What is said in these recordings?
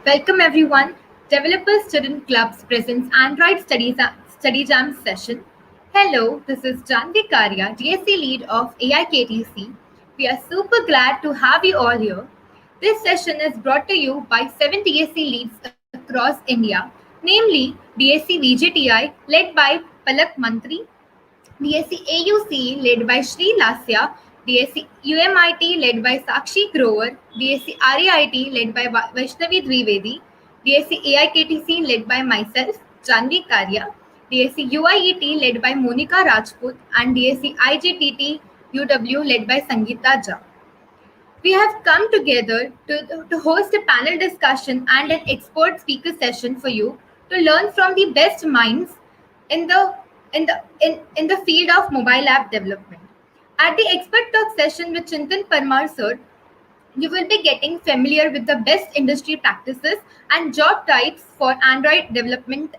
Welcome everyone. Developer Student Clubs presents Android Study Jam session. Hello, this is Janvi Karya, DSC lead of AIKTC. We are super glad to have you all here. This session is brought to you by 7 DSC leads across India, namely DSC VJTI led by Palak Mantri, DSC AUC led by Sri Lasya, DSC UMIT led by Sakshi Grover, DSC RAIT led by Vaishnavi Dwivedi, DSC AIKTC led by myself, Janvi Karya, DSC UIET led by Monica Rajput, and DSC IGTT UW led by Sangeeta Jha. We have come together to host a panel discussion and an expert speaker session for you to learn from the best minds in the field of mobile app development. At the expert talk session with Chintan Parmar sir, you will be getting familiar with the best industry practices and job types for Android development.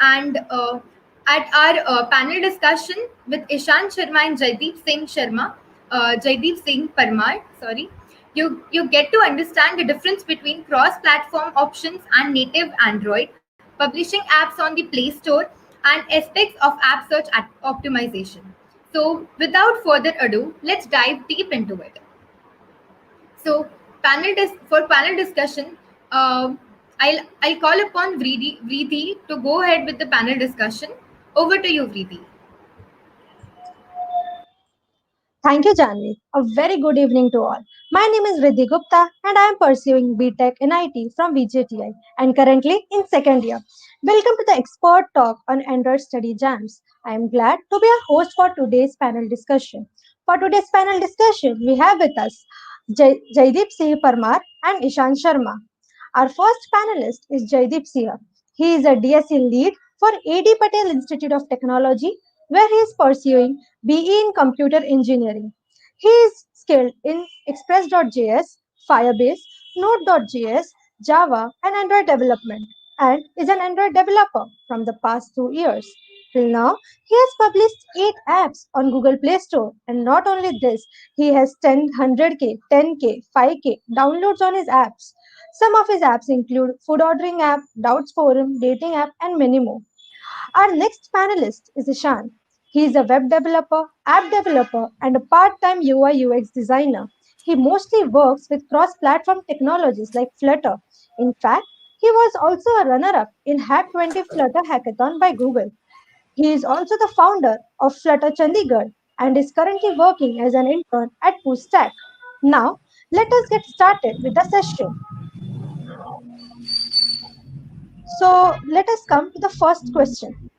And at our panel discussion with Ishaan Sharma and Jaydeep Singh Parmar, sorry, you get to understand the difference between cross-platform options and native Android, publishing apps on the Play Store, and aspects of app search optimization. So, without further ado, let's dive deep into it. So, for panel discussion, I'll call upon Vrithi to go ahead with the panel discussion. Over to you, Vrithi. Thank you, Janvi. A very good evening to all. My name is Riddhi Gupta and I am pursuing BTech in IT from VJTI and currently in second year. Welcome to the expert talk on Android study jams. I am glad to be a host for today's panel discussion. For today's panel discussion, we have with us Jaydeep Singh Parmar and Ishaan Sharma. Our first panelist is Jaydeep Sierra. He is a DSc lead for A.D. Patel Institute of Technology, where he is pursuing BE in Computer Engineering. He is skilled in Express.js, Firebase, Node.js, Java, and Android development, and is an Android developer from the past 2 years. Till now, he has published 8 apps on Google Play Store, and not only this, he has 10, 100k, 10k, 5k downloads on his apps. Some of his apps include food ordering app, doubts forum, dating app, and many more. Our next panelist is Ishaan. He is a web developer, app developer, and a part-time UI UX designer. He mostly works with cross-platform technologies like Flutter. In fact, he was also a runner-up in Hack 20 Flutter Hackathon by Google. He is also the founder of Flutter Chandigarh and is currently working as an intern at Pushstack. Now, let us get started with the session. So, let us come to the first question.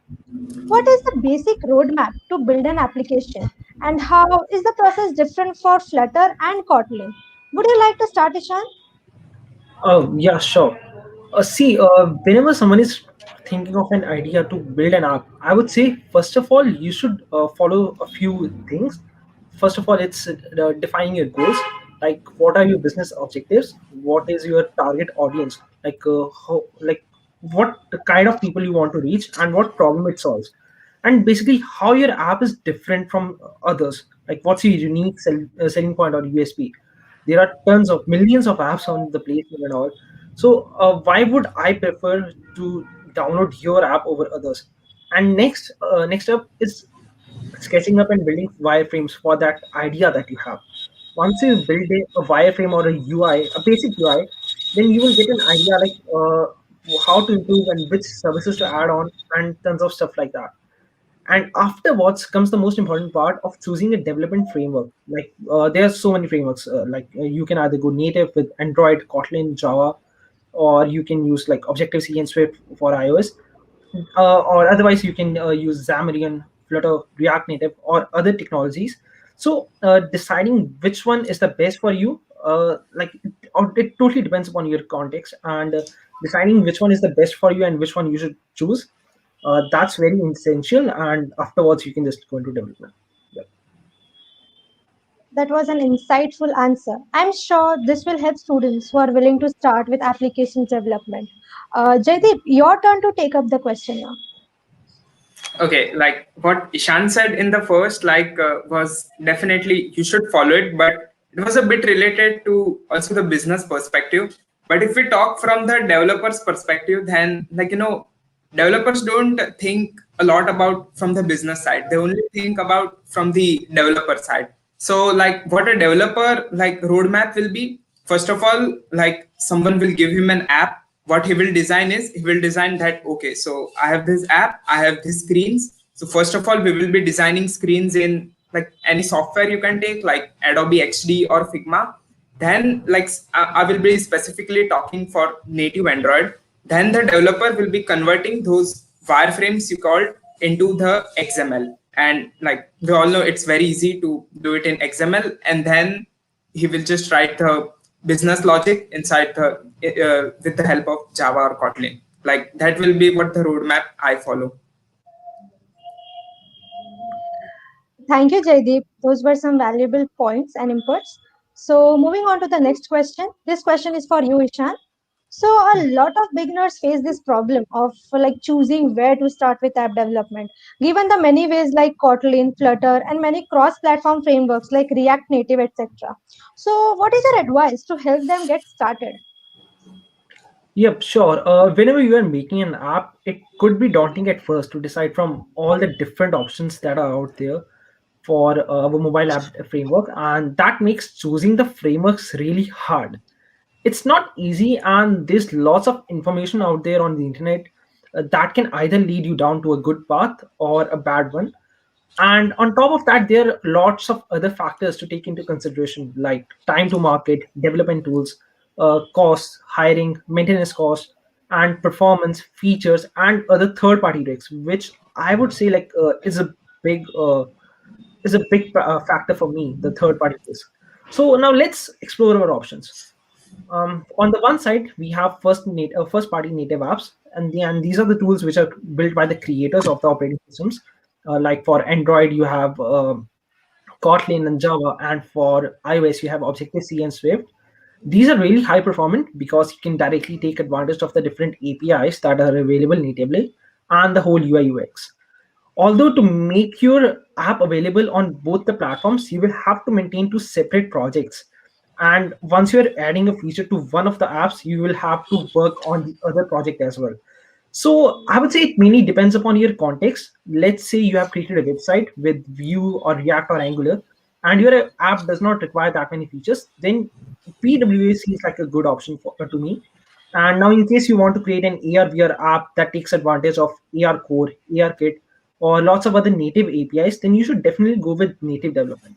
What is the basic roadmap to build an application, and how is the process different for Flutter and Kotlin? Would you like to start, Ishan? Oh, yeah, sure. Whenever someone is thinking of an idea to build an app, I would say, first of all, you should follow a few things. First of all, it's defining your goals. Like, what are your business objectives? What is your target audience? What kind of people you want to reach and what problem it solves. And basically, how your app is different from others. Like, what's your unique selling point or USP? There are tons of millions of apps on the Play Store and all. So why would I prefer to download your app over others? And next up is sketching up and building wireframes for that idea that you have. Once you build a wireframe or a UI, a basic UI, then you will get an idea like how to improve and which services to add on and tons of stuff like that. And afterwards comes the most important part of choosing a development framework. Like there are so many frameworks. You can either go native with Android, Kotlin, Java, or you can use like Objective C and Swift for iOS, or otherwise you can use Xamarin, Flutter, React Native, or other technologies. So deciding which one is the best for you, it totally depends upon your context, and deciding which one is the best for you and which one you should choose, that's very essential. And afterwards, you can just go into development. Yeah. That was an insightful answer. I'm sure this will help students who are willing to start with application development. Jaideep, your turn to take up the question now. Okay, like what Ishan said in the first, was definitely you should follow it, but it was a bit related to also the business perspective. But if we talk from the developer's perspective, then developers don't think a lot about from the business side. They only think about from the developer side. So like what a developer like roadmap will be, first of all, like someone will give him an app. What he will design is he will design that, okay, so I have this app, I have these screens. So first of all, we will be designing screens in like any software you can take, like Adobe XD or Figma. Then like I will be specifically talking for native Android. Then the developer will be converting those wireframes you called into the XML. And like we all know, it's very easy to do it in XML. And then he will just write the business logic inside the with the help of Java or Kotlin. Like that will be what the roadmap I follow. Thank you, Jaydeep. Those were some valuable points and inputs. So, moving on to the next question. This question is for you, Ishaan. So, a lot of beginners face this problem of like choosing where to start with app development, given the many ways like Kotlin, Flutter, and many cross-platform frameworks like React Native, etc. So, what is your advice to help them get started? Yep, sure. Whenever you are making an app, it could be daunting at first to decide from all the different options that are out there for a mobile app framework, and that makes choosing the frameworks really hard. It's not easy, and there's lots of information out there on the internet that can either lead you down to a good path or a bad one. And on top of that, there are lots of other factors to take into consideration, like time to market, development tools, costs, hiring, maintenance costs, and performance features, and other third-party risks, which I would say like big uh, is a big factor for me, the third-party risk. So now let's explore our options. On the one side, we have first-party native apps, and these are the tools which are built by the creators of the operating systems. Like for Android, you have Kotlin and Java, and for iOS, you have Objective C and Swift. These are really high performant because you can directly take advantage of the different APIs that are available natively and the whole UI UX. Although to make your app available on both the platforms, you will have to maintain two separate projects. And once you're adding a feature to one of the apps, you will have to work on the other project as well. So I would say it mainly depends upon your context. Let's say you have created a website with Vue or React or Angular, and your app does not require that many features, then PWA seems like a good option to me. And now, in case you want to create an AR/VR app that takes advantage of AR Core, AR Kit, or lots of other native APIs, then you should definitely go with native development.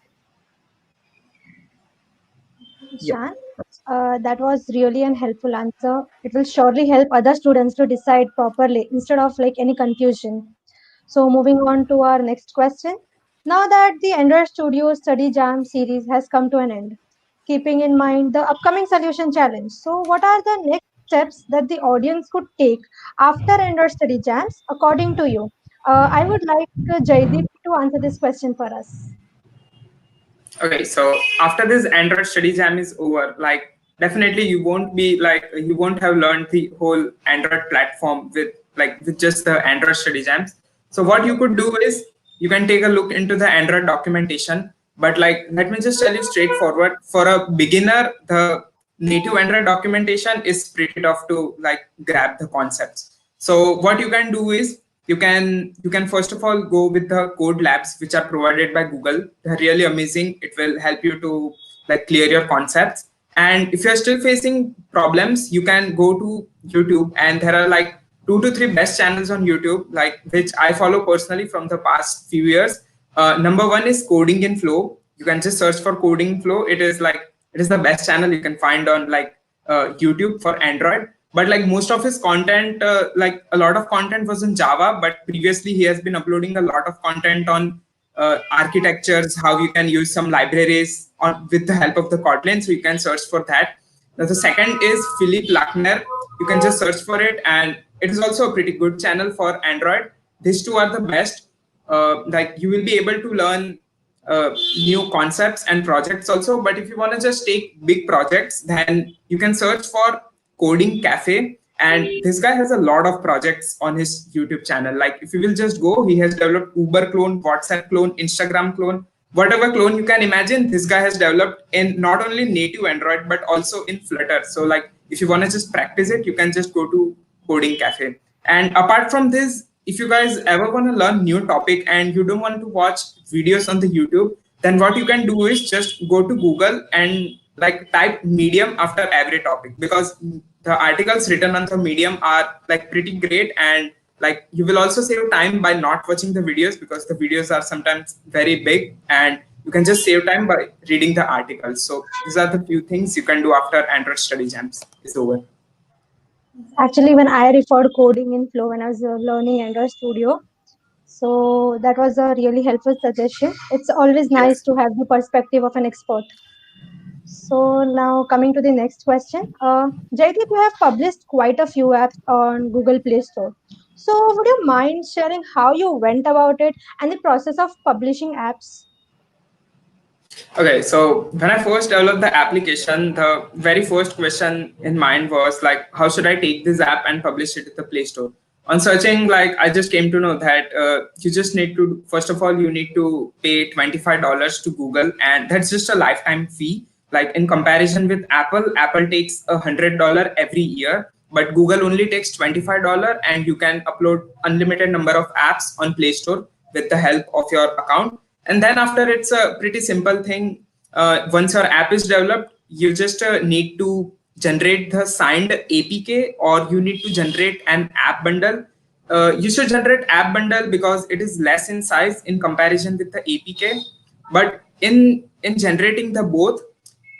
Yep. Ishaan, that was really an helpful answer. It will surely help other students to decide properly instead of like any confusion. So moving on to our next question. Now that the Android Studio Study Jam series has come to an end, keeping in mind the upcoming solution challenge. So what are the next steps that the audience could take after Android Study Jams according to you? I would like Jaydeep to answer this question for us. Okay, so after this Android study jam is over, like definitely you won't have learned the whole Android platform with just the Android study jams. So what you could do is you can take a look into the Android documentation. But like let me just tell you straightforward, for a beginner, the native Android documentation is pretty tough to like grab the concepts. So what you can do is you can first of all go with the code labs which are provided by Google. They're really amazing. It will help you to like clear your concepts. And if you're still facing problems, you can go to YouTube, and there are like 2 to 3 best channels on YouTube, like which I follow personally from the past few years. Number one is Coding in Flow. You can just search for Coding in Flow. It is the best channel you can find on like YouTube for Android. But like most of his content, like a lot of content was in Java, but previously he has been uploading a lot of content on architectures, how you can use some libraries on with the help of the Kotlin. So you can search for that. Now, the second is Philip Lackner. You can just search for it, and it is also a pretty good channel for Android. These two are the best. Like you will be able to learn new concepts and projects also. But if you want to just take big projects, then you can search for Coding Cafe. And this guy has a lot of projects on his YouTube channel. Like if you will just go, he has developed Uber clone, WhatsApp clone, Instagram clone, whatever clone you can imagine. This guy has developed in not only native Android, but also in Flutter. So like if you want to just practice it, you can just go to coding cafe. And apart from this, if you guys ever want to learn new topic and you don't want to watch videos on the YouTube, then what you can do is just go to Google and like type Medium after every topic, because the articles written on the Medium are like pretty great, and like you will also save time by not watching the videos, because the videos are sometimes very big, and you can just save time by reading the articles. So these are the few things you can do after Android Study Jams is over. Actually, when I referred coding in Flow when I was learning Android Studio, so that was a really helpful suggestion. It's always nice Yes. to have the perspective of an expert. So now coming to the next question. Jaydeep, you have published quite a few apps on Google Play Store. So would you mind sharing how you went about it and the process of publishing apps? Okay, so when I first developed the application, the very first question in mind was like, how should I take this app and publish it in the Play Store? On searching, like I just came to know that you just need to, first of all, you need to pay $25 to Google, and that's just a lifetime fee. Like in comparison with Apple, Apple takes $100 every year, but Google only takes $25, and you can upload unlimited number of apps on Play Store with the help of your account. And then after, it's a pretty simple thing. Once your app is developed, you just need to generate the signed APK, or you need to generate an app bundle. You should generate app bundle because it is less in size in comparison with the APK. But in generating the both,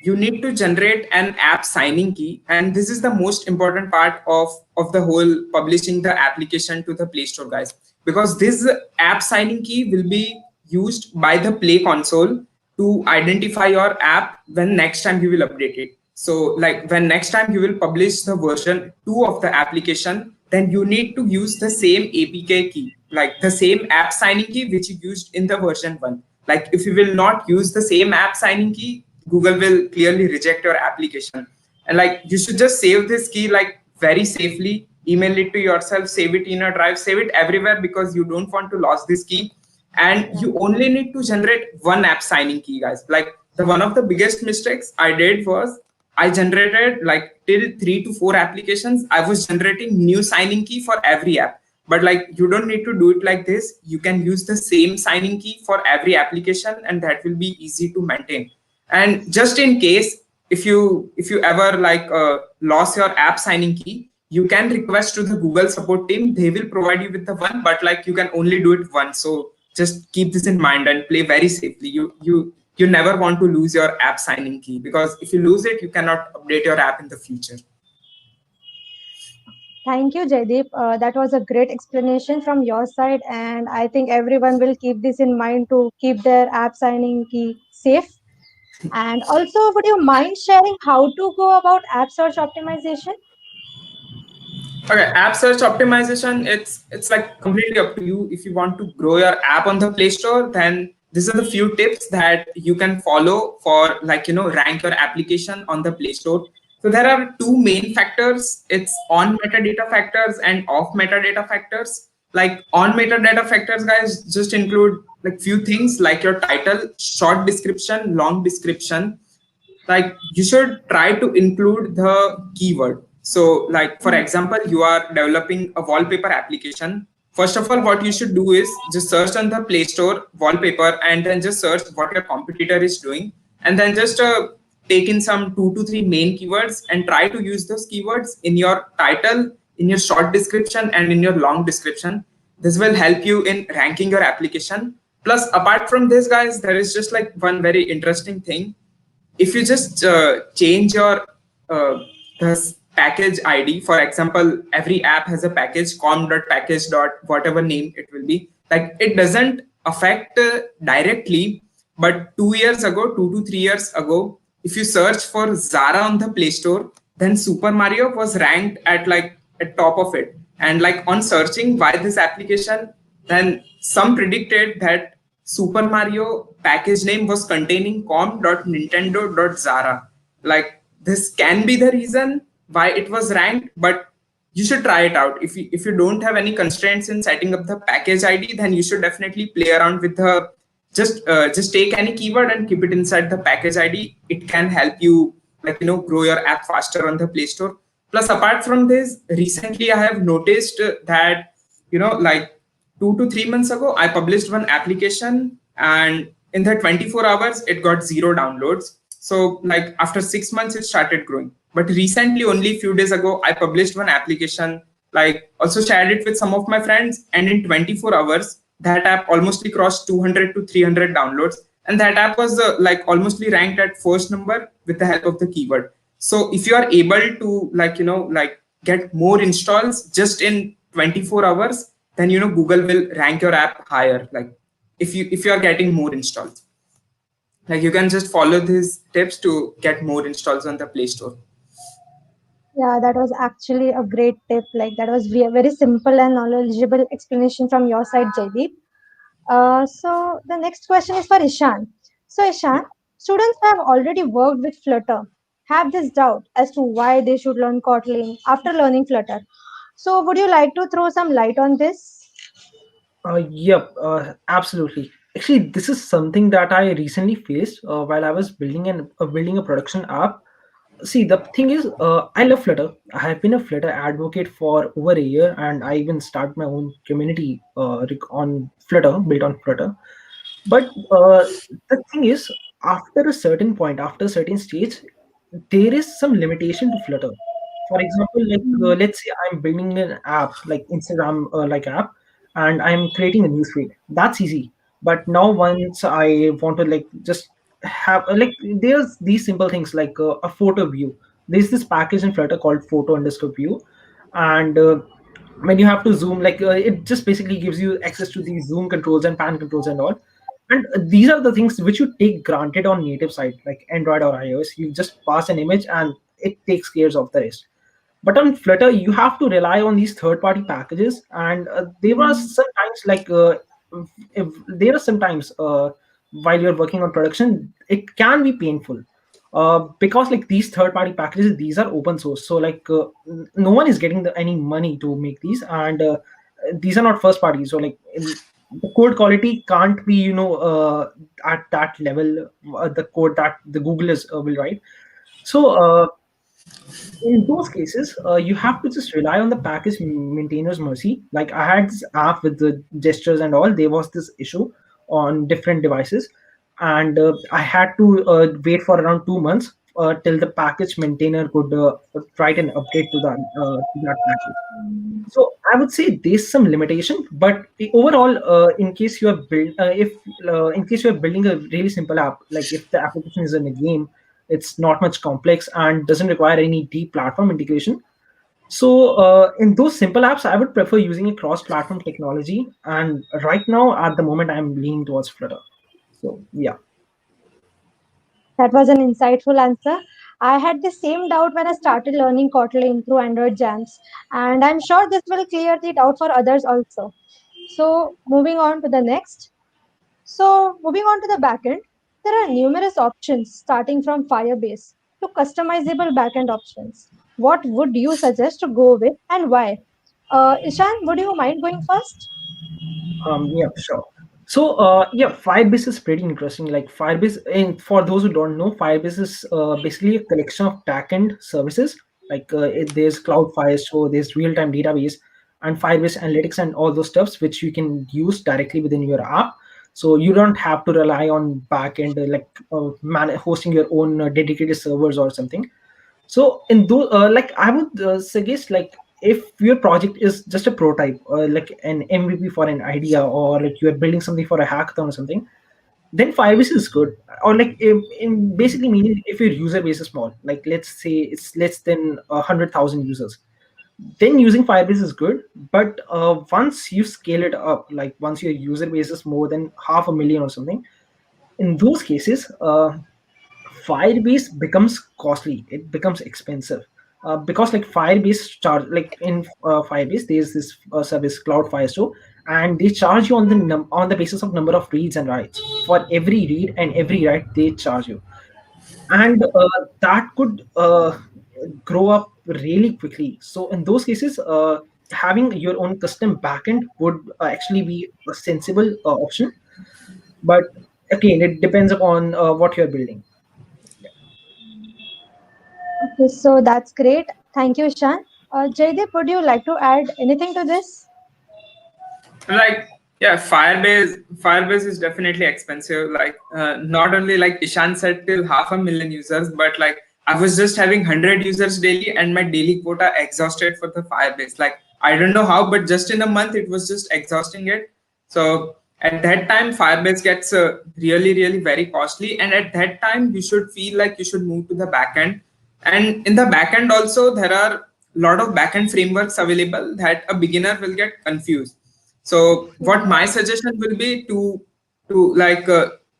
you need to generate an app signing key, and this is the most important part of the whole publishing the application to the Play Store, guys, because this app signing key will be used by the Play console to identify your app when next time you will update it. So like when next time you will publish the version 2 of the application, then you need to use the same APK key, like the same app signing key which you used in the version 1. Like if you will not use the same app signing key, Google will clearly reject your application. And like you should just save this key like very safely, email it to yourself, save it in a drive, save it everywhere, because you don't want to lose this key. And you only need to generate one app signing key, guys. Like the one of the biggest mistakes I did was I generated like till 3 to 4 applications. I was generating new signing key for every app. But like you don't need to do it like this. You can use the same signing key for every application, and that will be easy to maintain. And just in case, if you ever like lost your app signing key, you can request to the Google support team. They will provide you with the one, but like you can only do it once. So just keep this in mind and play very safely. You never want to lose your app signing key, because if you lose it, you cannot update your app in the future. Thank you, Jaydeep. That was a great explanation from your side, and I think everyone will keep this in mind to keep their app signing key safe. And also, would you mind sharing how to go about app search optimization? Okay, app search optimization, it's like completely up to you. If you want to grow your app on the Play Store, then these are the few tips that you can follow for like rank your application on the Play Store. So there are two main factors. It's on metadata factors and off metadata factors. Like on metadata factors, guys, just include like few things like your title, short description, long description. Like you should try to include the keyword. So like for example, you are developing a wallpaper application. First of all, what you should do is just search on the Play Store wallpaper, and then just search what your competitor is doing, and then just take in some 2 to 3 main keywords and try to use those keywords in your title, in your short description, and in your long description. This will help you in ranking your application. Plus, apart from this, guys, there is just like one very interesting thing. If you just change your this package ID, for example, every app has a package com.package. Whatever name it will be, like it doesn't affect directly, but 2 years ago, 2 to 3 years ago, if you search for Zara on the Play Store, then Super Mario was ranked at like at top of it. And like on searching why this application, then some predicted that Super Mario package name was containing com.nintendo.zara. Like this can be the reason why it was ranked, but you should try it out. If you don't have any constraints in setting up the package ID, then you should definitely play around with just take any keyword and keep it inside the package ID. It can help you grow your app faster on the Play Store. Plus, apart from this, recently I have noticed that, 2 to 3 months ago, I published one application, and in the 24 hours, it got zero downloads. So like after 6 months, it started growing. But recently, only a few days ago, I published one application, like also shared it with some of my friends, and in 24 hours, that app almost crossed 200 to 300 downloads, and that app was like almost ranked at first number with the help of the keyword. So if you are able to get more installs just in 24 hours, then Google will rank your app higher. Like if you are getting more installs, like you can just follow these tips to get more installs on the Play Store. Yeah, that was actually a great tip. Like that was very simple and knowledgeable explanation from your side, Jaydeep. So the next question is for Ishan. So Ishan, students have already worked with Flutter, have this doubt as to why they should learn Kotlin after learning Flutter. So would you like to throw some light on this? Yep, absolutely. Actually, this is something that I recently faced while I was building a production app. See, the thing is, I love Flutter. I have been a Flutter advocate for over a year, and I even start my own community on Flutter, built on Flutter. But the thing is, after a certain point, after a certain stage, there is some limitation to Flutter. For example, like let's say I'm building an app like Instagram like app, and I'm creating a newsfeed. That's easy. But now once I want to like just have like there's these simple things like a photo view. There's this package in Flutter called photo underscore view, and when you have to zoom, like it just basically gives you access to these zoom controls and pan controls and all. And these are the things which you take granted on native side like Android or iOS. You just pass an image and it takes care of the rest. But on Flutter you have to rely on these third party packages, and there are sometimes like if there are sometimes while you're working on production it can be painful, because like these third party packages, these are open source, so like no one is getting any money to make these, and these are not first party, so like the code quality can't be at that level, the code that the Google is will write. So in those cases, you have to just rely on the package maintainer's mercy. Like I had this app with the gestures and all. There was this issue on different devices, and I had to wait for around 2 months till the package maintainer could write an update to that package. So I would say there's some limitation, but overall, in case you are if in case you are building a really simple app, like if the application is in a game, it's not much complex and doesn't require any deep platform integration. So in those simple apps, I would prefer using a cross-platform technology. And right now, at the moment, I'm leaning towards Flutter. So yeah. That was an insightful answer. I had the same doubt when I started learning Kotlin through Android jams, and I'm sure this will clear the doubt for others also. So, moving on to the next. So, moving on to the backend, there are numerous options starting from Firebase to customizable backend options. What would you suggest to go with and why? Ishan, would you mind going first? Yeah, sure. So, yeah, Firebase is pretty interesting. Like Firebase, and for those who don't know, Firebase is basically a collection of backend services. Like there's Cloud Firestore, there's real-time database, and Firebase Analytics, and all those stuffs which you can use directly within your app. So you don't have to rely on backend hosting your own dedicated servers or something. So in those, like I would suggest, like if your project is just a prototype, like an MVP for an idea, or like you are building something for a hackathon or something, then Firebase is good. Or like in basically meaning if your user base is small, like let's say it's less than 100,000 users, then using Firebase is good. But once you scale it up, like once your user base is more than 500,000 or something, in those cases, Firebase becomes costly. It becomes expensive because like Firebase charge, like in Firebase, there's this service Cloud Firestore, and they charge you on on the basis of number of reads and writes. For every read and every write, they charge you, and that could grow up really quickly. So in those cases, having your own custom backend would actually be a sensible option. But again, it depends upon what you're building. So that's great. Thank you, Ishaan. Jaydeep, would you like to add anything to this? Like, yeah, Firebase is definitely expensive. Like, not only like Ishan said, till 500,000 users, but like I was just having 100 users daily, and my daily quota exhausted for the Firebase. Like, I don't know how, but just in a month it was just exhausting it. So at that time Firebase gets really very costly, and at that time you should feel like you should move to the backend. And in the backend also there are a lot of backend frameworks available that a beginner will get confused. So what my suggestion will be to like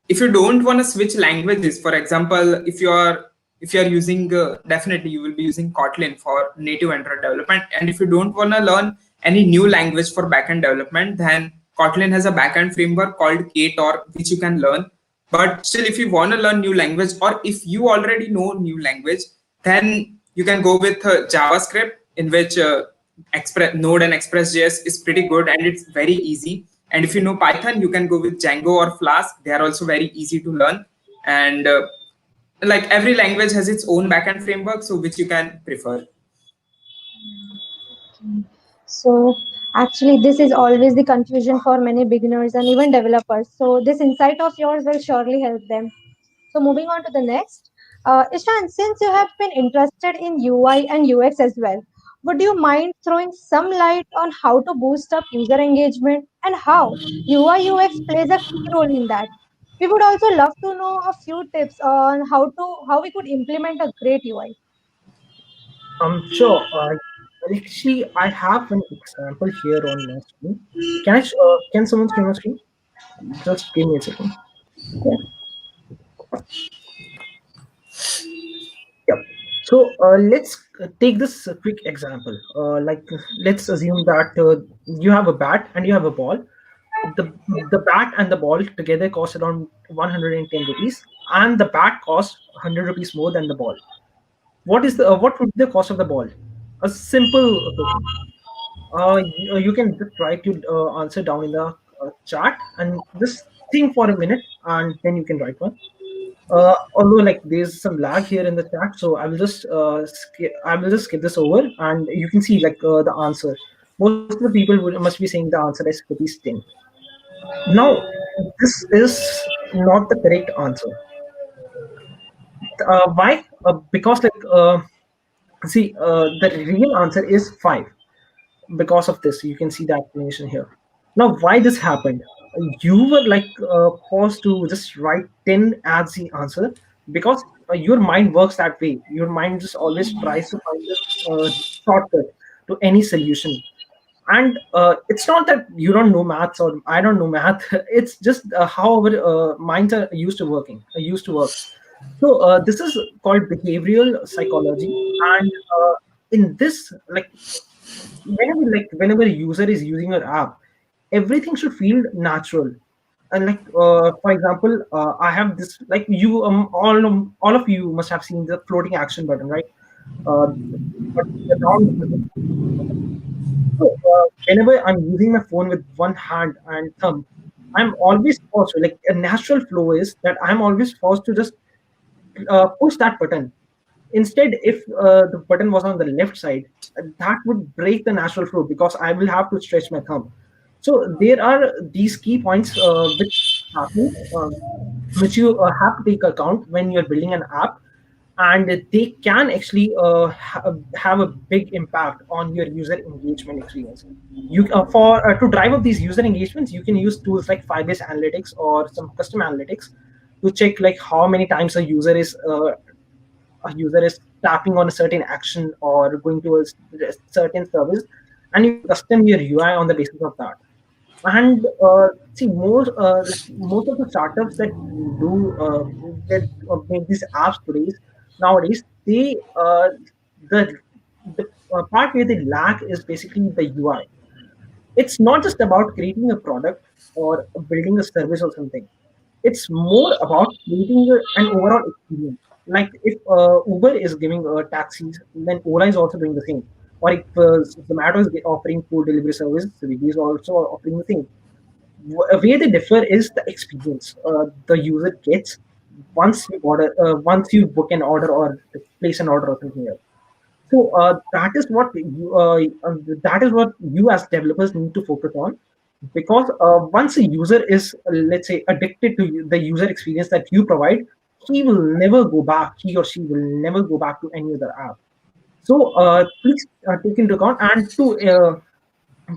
if you don't want to switch languages, for example, if you are using definitely you will be using Kotlin for native Android development, and if you don't want to learn any new language for backend development, then Kotlin has a backend framework called Ktor which you can learn. But still, if you want to learn new language, or if you already know new language, then you can go with JavaScript, in which Express Node and Express.js is pretty good and it's very easy. And if you know Python, you can go with Django or Flask. They are also very easy to learn. And like every language has its own backend framework, so which you can prefer. So actually, this is always the confusion for many beginners and even developers. So this insight of yours will surely help them. So moving on to the next, Ishan, since you have been interested in UI and UX as well, would you mind throwing some light on how to boost up user engagement and how UI UX plays a key role in that? We would also love to know a few tips on how we could implement a great UI. Sure. Actually, I have an example here on my screen. Can someone screen my screen? Just give me a second. Yep. So let's take this quick example. Let's assume that you have a bat and you have a ball. The bat and the ball together cost around 110 rupees, and the bat costs 100 rupees more than the ball. What would be the cost of the ball? A simple question. You can just write your answer down in the chat and just think for a minute, and then you can write one. Although like there's some lag here in the chat, so I will just skip this over, and you can see like the answer. Most of the people must be saying the answer is rupees 10. Now, this is not the correct answer. Why? Because the real answer is 5. Because of this, you can see the explanation here. Now, why this happened? You were forced to just write 10 as the answer because your mind works that way. Your mind just always tries to find a shortcut to any solution. And it's not that you don't know maths or I don't know math. It's just how our minds are used to work. So this is called behavioral psychology, and in this, whenever a user is using your app, everything should feel natural. And for example, I have this, like you all of you must have seen the floating action button, right? uh, but the round button. So whenever I'm using my phone with one hand and thumb, I'm always forced to, like, a natural flow is that I'm always forced to just push that button. Instead, if the button was on the left side, that would break the natural flow because I will have to stretch my thumb. So there are these key points which happen, which you have to take account when you're building an app, and they can actually have a big impact on your user engagement experience. You for To drive up these user engagements, you can use tools like Firebase Analytics or some custom analytics to check like how many times a user is tapping on a certain action or going to a certain service, and you can custom your UI on the basis of that. And see, most of the startups that make these apps nowadays, the part where they lack is basically the UI. It's not just about creating a product or building a service or something. It's more about creating an overall experience. Like if Uber is giving taxis, then Ola is also doing the same. Or if Zomato is offering food delivery service, Swiggy is also offering the same. Where they differ is the experience the user gets once you book an order or place an order or something else. So that is what you as developers need to focus on, because once a user is, let's say, addicted to the user experience that you provide, he will never go back. He or she will never go back to any other app. So please take into account, and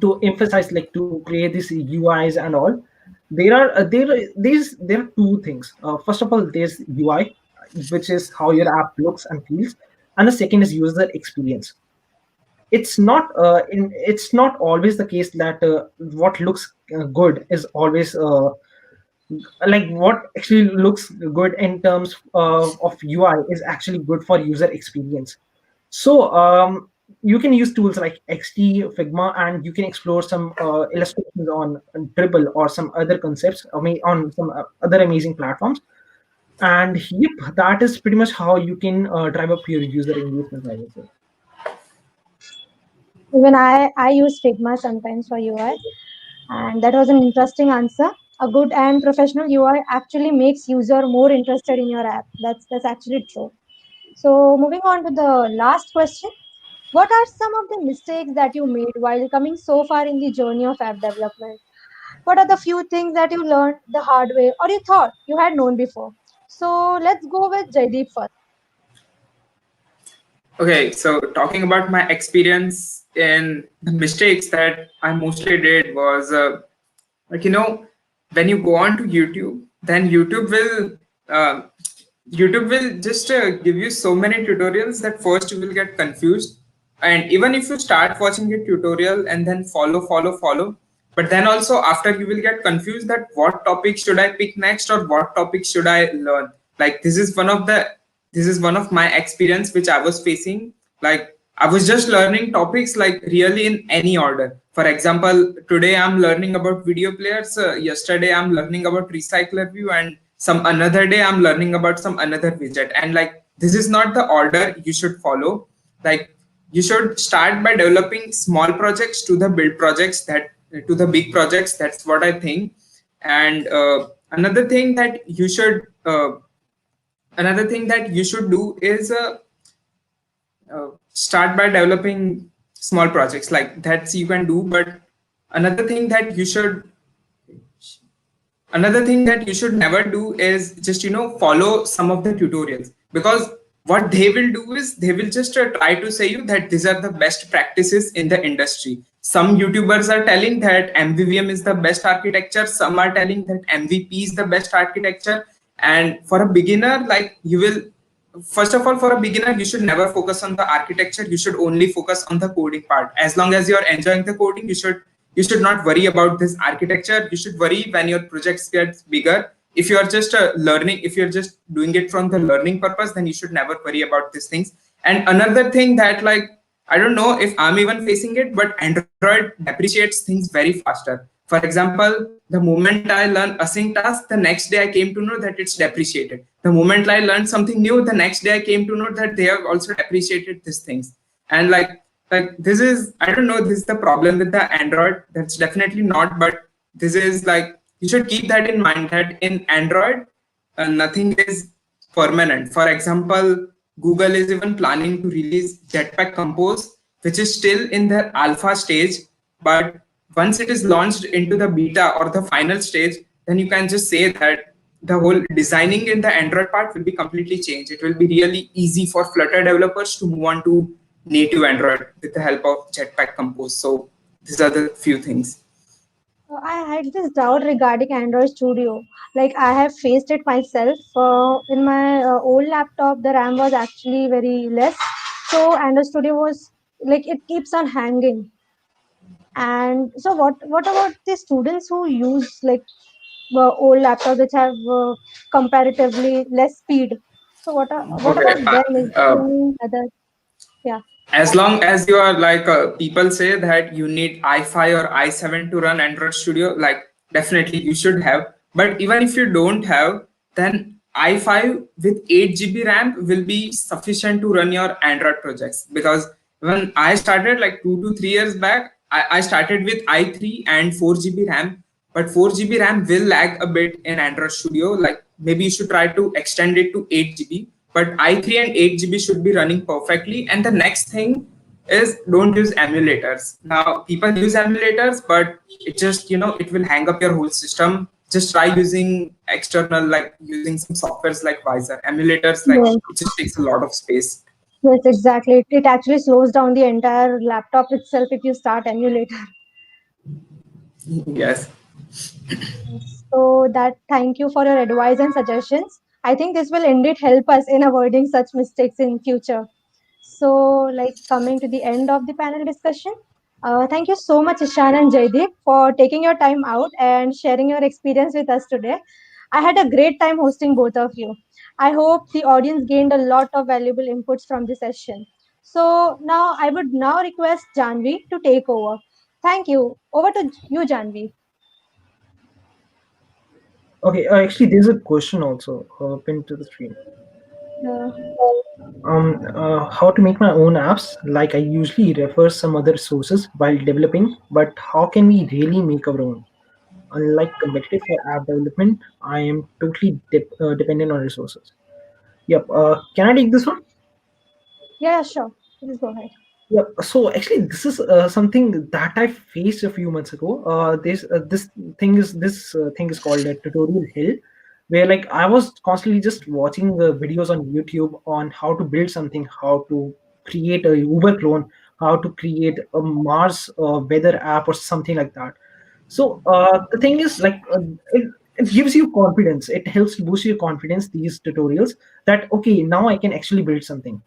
to emphasize, like to create these UIs and all, there are two things. First of all, there's UI, which is how your app looks and feels, and the second is user experience. It's not always the case that what looks good is always like what actually looks good in terms of UI is actually good for user experience. So you can use tools like XT, Figma, and you can explore some illustrations on Dribble or some other concepts, I mean, on some other amazing platforms. And yep, that is pretty much how you can drive up your user engagement, I would say. Even I use Figma sometimes for UI, and that was an interesting answer. A good and professional UI actually makes user more interested in your app. That's actually true. So moving on to the last question. What are some of the mistakes that you made while coming so far in the journey of app development? What are the few things that you learned the hard way or you thought you had known before? So let's go with Jaydeep first. Okay, so talking about my experience in the mistakes that I mostly did was like, when you go on to YouTube, then uh, YouTube will just give you so many tutorials that first you will get confused. And even if you start watching a tutorial and then follow, but then also after you will get confused that what topic should I pick next or what topic should I learn. Like this is one of my experience which I was facing. Like I was just learning topics like really in any order. For example, today I'm learning about video players. Yesterday I'm learning about recycler view, and some another day I'm learning about some another widget. And like this is not the order you should follow. Like you should start by developing small projects to the build projects that to the big projects. That's what I think. And another thing that you should do is start by developing small projects, like that's you can do. But another thing that you should never do is just follow some of the tutorials, because what they will do is they will just try to say you that these are the best practices in the industry. Some YouTubers are telling that Mvvm is the best architecture, some are telling that MVP is the best architecture. And for a beginner, like you will first of all, for a beginner, you should never focus on the architecture. You should only focus on the coding part. As long as you're enjoying the coding, you should not worry about this architecture. You should worry when your projects get bigger. If you're just if you're just doing it from the learning purpose, then you should never worry about these things. And another thing that, like, I don't know if I'm even facing it, but Android depreciates things very faster. For example, the moment I learned async task, the next day I came to know that it's depreciated. The moment I learned something new, the next day I came to know that they have also depreciated these things. And like this is, I don't know, this is the problem with the Android. That's definitely not, but this is like, you should keep that in mind that in Android, nothing is permanent. For example, Google is even planning to release Jetpack Compose, which is still in the alpha stage, but once it is launched into the beta or the final stage, then you can just say that the whole designing in the Android part will be completely changed. It will be really easy for Flutter developers to move on to native Android with the help of Jetpack Compose. So these are the few things. I had this doubt regarding Android Studio. Like I have faced it myself. In my old laptop, the RAM was actually very less, so Android Studio was like it keeps on hanging. And so, what about the students who use like old laptops which have comparatively less speed? So, what Okay. about them? Is there any other? Yeah. As long as you are like people say that you need i5 or i7 to run Android Studio, like definitely you should have. But even if you don't have, then i5 with 8 GB RAM will be sufficient to run your Android projects. Because when I started like 2 to 3 years back, I started with i3 and 4 GB RAM. but 4 GB RAM will lag a bit in Android Studio. Like maybe you should try to extend it to 8 GB. But i3 and 8 GB should be running perfectly. And the next thing is, don't use emulators. Now people use emulators, but it just, it will hang up your whole system. Just try using external, like using some softwares like Visor. Emulators, like Yes, it just takes a lot of space. yes, exactly. It actually slows down the entire laptop itself if you start emulator. Yes. So that thank you for your advice and suggestions. I think this will indeed help us in avoiding such mistakes in future. So, like coming to the end of the panel discussion, thank you so much, Ishaan and Jaydeep, for taking your time out and sharing your experience with us today. I had a great time hosting both of you. I hope the audience gained a lot of valuable inputs from the session. So now I would now request Janvi to take over. Thank you. Over to you, Janvi. Okay, actually, there's a question also pinned to the screen. Uh, How to make my own apps? Like I usually refer some other sources while developing, but how can we really make our own? Unlike competitive for app development, I am totally dependent on resources. Yep. Can I take this one? yeah, sure. Please go ahead. Yeah, so actually, this is something that I faced a few months ago. This thing is called a tutorial hell, where like I was constantly just watching the videos on YouTube on how to build something, how to create a Uber clone, how to create a Mars weather app or something like that. So the thing is, it gives you confidence. It helps boost your confidence. These tutorials that okay, now I can actually build something,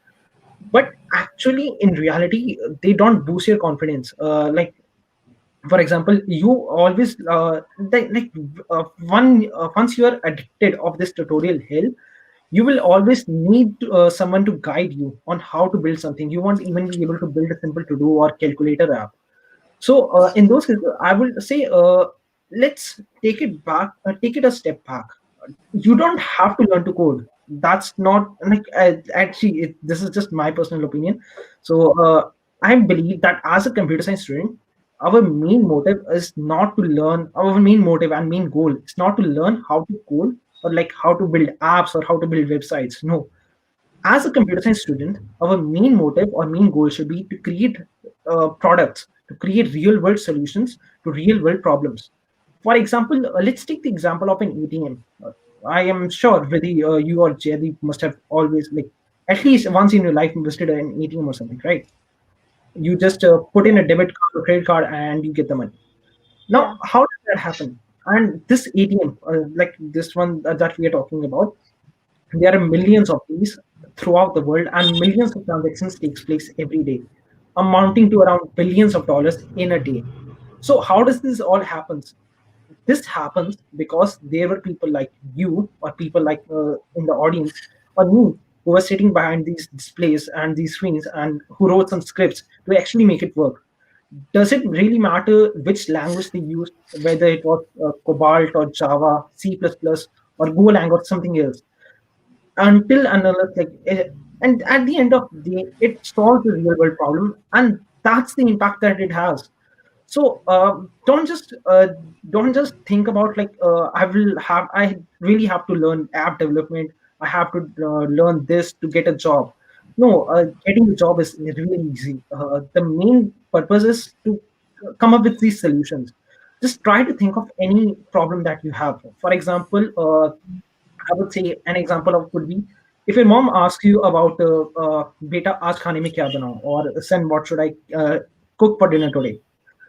but actually in reality they don't boost your confidence. Like for example, you always once you are addicted of this tutorial hell, you will always need someone to guide you on how to build something. You won't even be able to build a simple to do or calculator app. So in those cases, I will say, let's take it a step back. You don't have to learn to code. That's not like actually. This is just my personal opinion. So I believe that as a computer science student, our main motive is not to learn. Our main motive and main goal is not to learn how to code or like how to build apps or how to build websites. No, as a computer science student, our main motive or main goal should be to create products, to create real world solutions to real world problems. For example, let's take the example of an ATM. I am sure whether you or Jerry must have always, like, at least once in your life visited an ATM or something, right? You just put in Yeah, a debit card or credit card and you get the money. Now, yeah, how does that happen? And this ATM, like this one that we are talking about, there are millions of these throughout the world, and millions of transactions takes place every day, amounting to around billions of dollars in a day. So how does this all happens? This happens because there were people like you or people like in the audience or me who were sitting behind these displays and these screens and who wrote some scripts to actually make it work. Does it really matter which language they used, whether it was Cobalt or Java, C++, or Golang or something else? Until another and at the end of the day it solves the real world problem, and that's the impact that it has. So don't just think about like I really have to learn app development, I have to learn this to get a job. No, getting a job is really easy. The main purpose is to come up with these solutions. Just try to think of any problem that you have. For example, I would say an example of could be if your mom asks you about beta aaj khane mein kya banao, or son what should I cook for dinner today.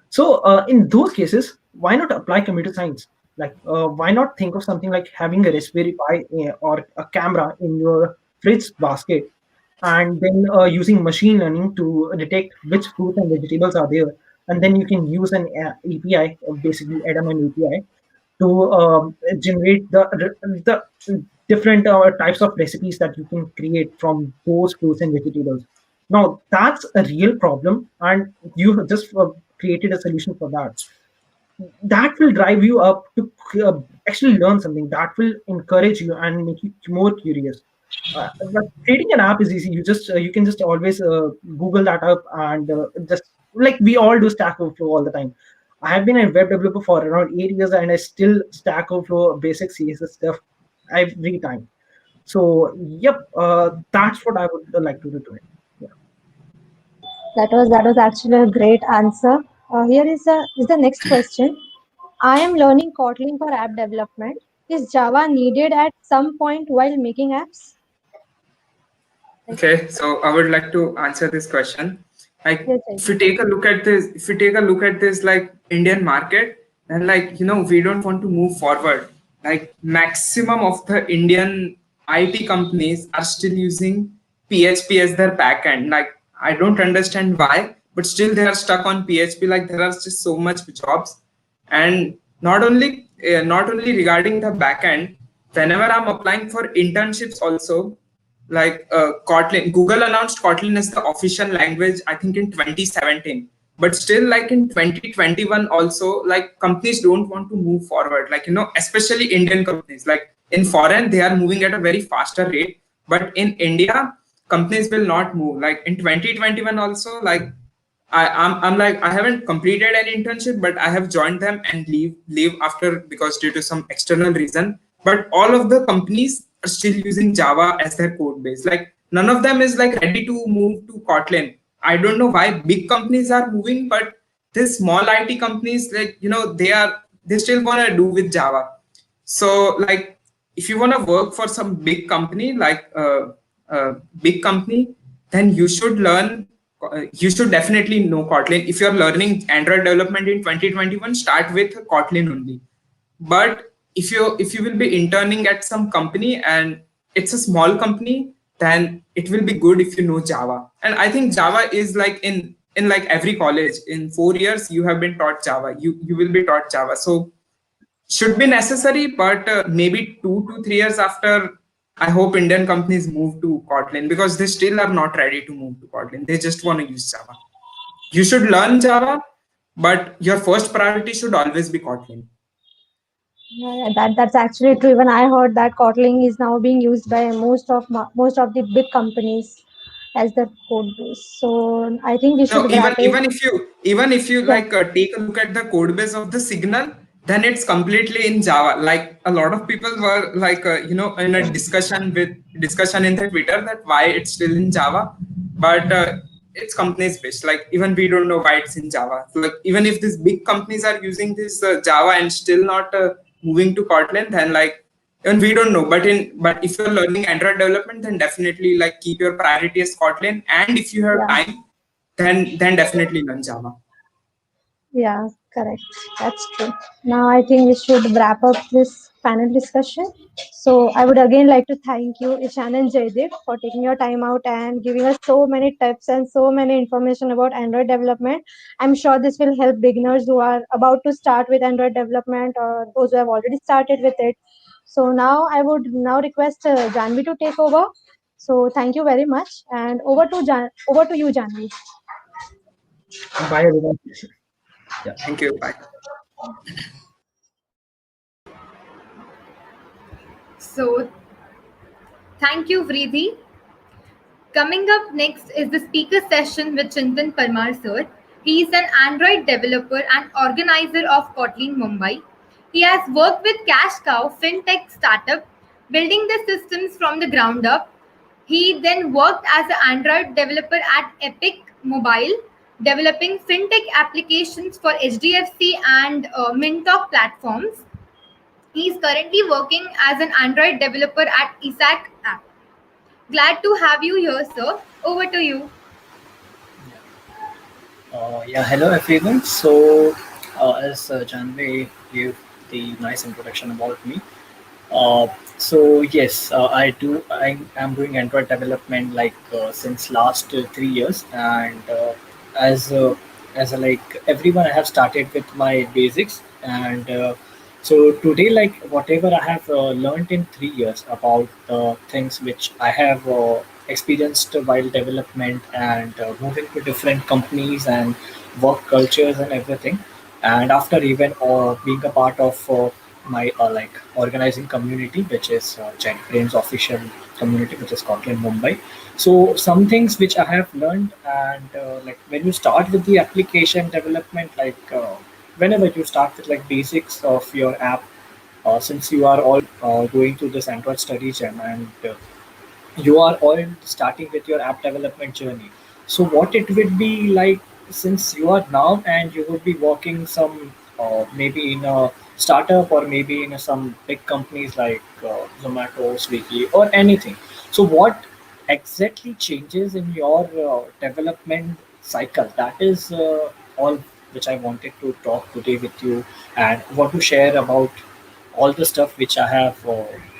So in those cases, why not apply computer science? Like why not think of something like having a Raspberry Pi or a camera in your fridge basket, and then using machine learning to detect which fruits and vegetables are there, and then you can use an API, basically Adam an API, to generate the different types of recipes that you can create from those fruits and vegetables. Now that's a real problem, and you have just created a solution for that. That will drive you up to actually learn something. That will encourage you and make you more curious. But creating an app is easy. You can just always Google that up and just like we all do Stack Overflow all the time. I have been a web developer for around 8 years, and I still Stack Overflow basic CSS stuff every time. So, yep, that's what I would like to do to it. Yeah. That was actually a great answer. Here is the next question. I am learning Kotlin for app development. Is Java needed at some point while making apps? Like, Okay, so I would like to answer this question. Like, yes, if you take a look at this, if you take a look at this, like Indian market, then like we don't want to move forward. Like maximum of the Indian IT companies are still using PHP as their backend. Like I don't understand why, but still they are stuck on PHP. Like there are just so much jobs, and not only regarding the backend. Whenever I'm applying for internships, also like Kotlin, Google announced Kotlin as the official language, I think in 2017. But still, like in 2021, also, like companies don't want to move forward. Like, especially Indian companies. Like in foreign, they are moving at a very faster rate. But in India, companies will not move. Like in 2021, also, like I'm like I haven't completed an internship, but I have joined them and leave after because due to some external reason. But all of the companies are still using Java as their code base. Like none of them is like ready to move to Kotlin. I don't know why big companies are moving, but these small IT companies, like they still want to do with Java. So like if you want to work for some big company like big company, then you should definitely know Kotlin. If you're learning Android development in 2021, start with Kotlin only. But if you will be interning at some company and it's a small company, then it will be good if you know Java. And I think Java is like in like every college in 4 years you have been taught Java. You will be taught Java. So should be necessary, but maybe 2 to 3 years after, I hope Indian companies move to Kotlin because they still are not ready to move to Kotlin. They just want to use Java. You should learn Java, but your first priority should always be Kotlin. yeah, that's actually true. Even I heard that Kotlin is now being used by most of the big companies as their code base. So I think we No, should even wrap it. even if you Yeah, like take a look at the code base of the Signal, then it's completely in Java. Like a lot of people were like in a discussion in the Twitter that why it's still in Java, but it's companies based. Like even we don't know why it's in Java. So, like even if these big companies are using this Java and still not moving to Kotlin, then like and we don't know. But if you're learning Android development, then definitely like keep your priority as Kotlin. And if you have yeah. time, then definitely learn Java. Yeah, correct. That's true. Now I think we should wrap up this panel discussion. So I would again like to thank you, Ishaan and Jaydeep, for taking your time out and giving us so many tips and so many information about Android development. I'm sure this will help beginners who are about to start with Android development or those who have already started with it. So now I would now request Janvi to take over. So thank you very much, and over to you, Janvi. Bye, everyone. Yeah. Thank you. Bye. So, thank you, Vrithi. Coming up next is the speaker session with Chintan Parmar sir. He is an Android developer and organizer of Kotlin Mumbai. He has worked with Cash Cow fintech startup, building the systems from the ground up. He then worked as an Android developer at Epic Mobile, developing fintech applications for HDFC and Mintalk platforms. He is currently working as an Android developer at Isaac app. Glad to have you here, sir. Over to you. Yeah, hello everyone. So, as Janvi gave the nice introduction about me, so yes, I do. I am doing Android development like since last 3 years, and as like everyone, I have started with my basics, and so today, like whatever I have learned in 3 years about things which I have experienced while development and moving to different companies and work cultures and everything, and after even being a part of my like organizing community, which is JetBrains official community, which is Scotland, Mumbai. So some things which I have learned, and like when you start with the application development, like whenever you start with like basics of your app, since you are all going through this Android study jam, and you are all starting with your app development journey. So what it would be like, since you are now and you would be working some maybe in a startup or maybe in some big companies like Zomato, Swiggy, or anything. So what exactly changes in your development cycle? That is all which I wanted to talk today with you, and want to share about all the stuff which I have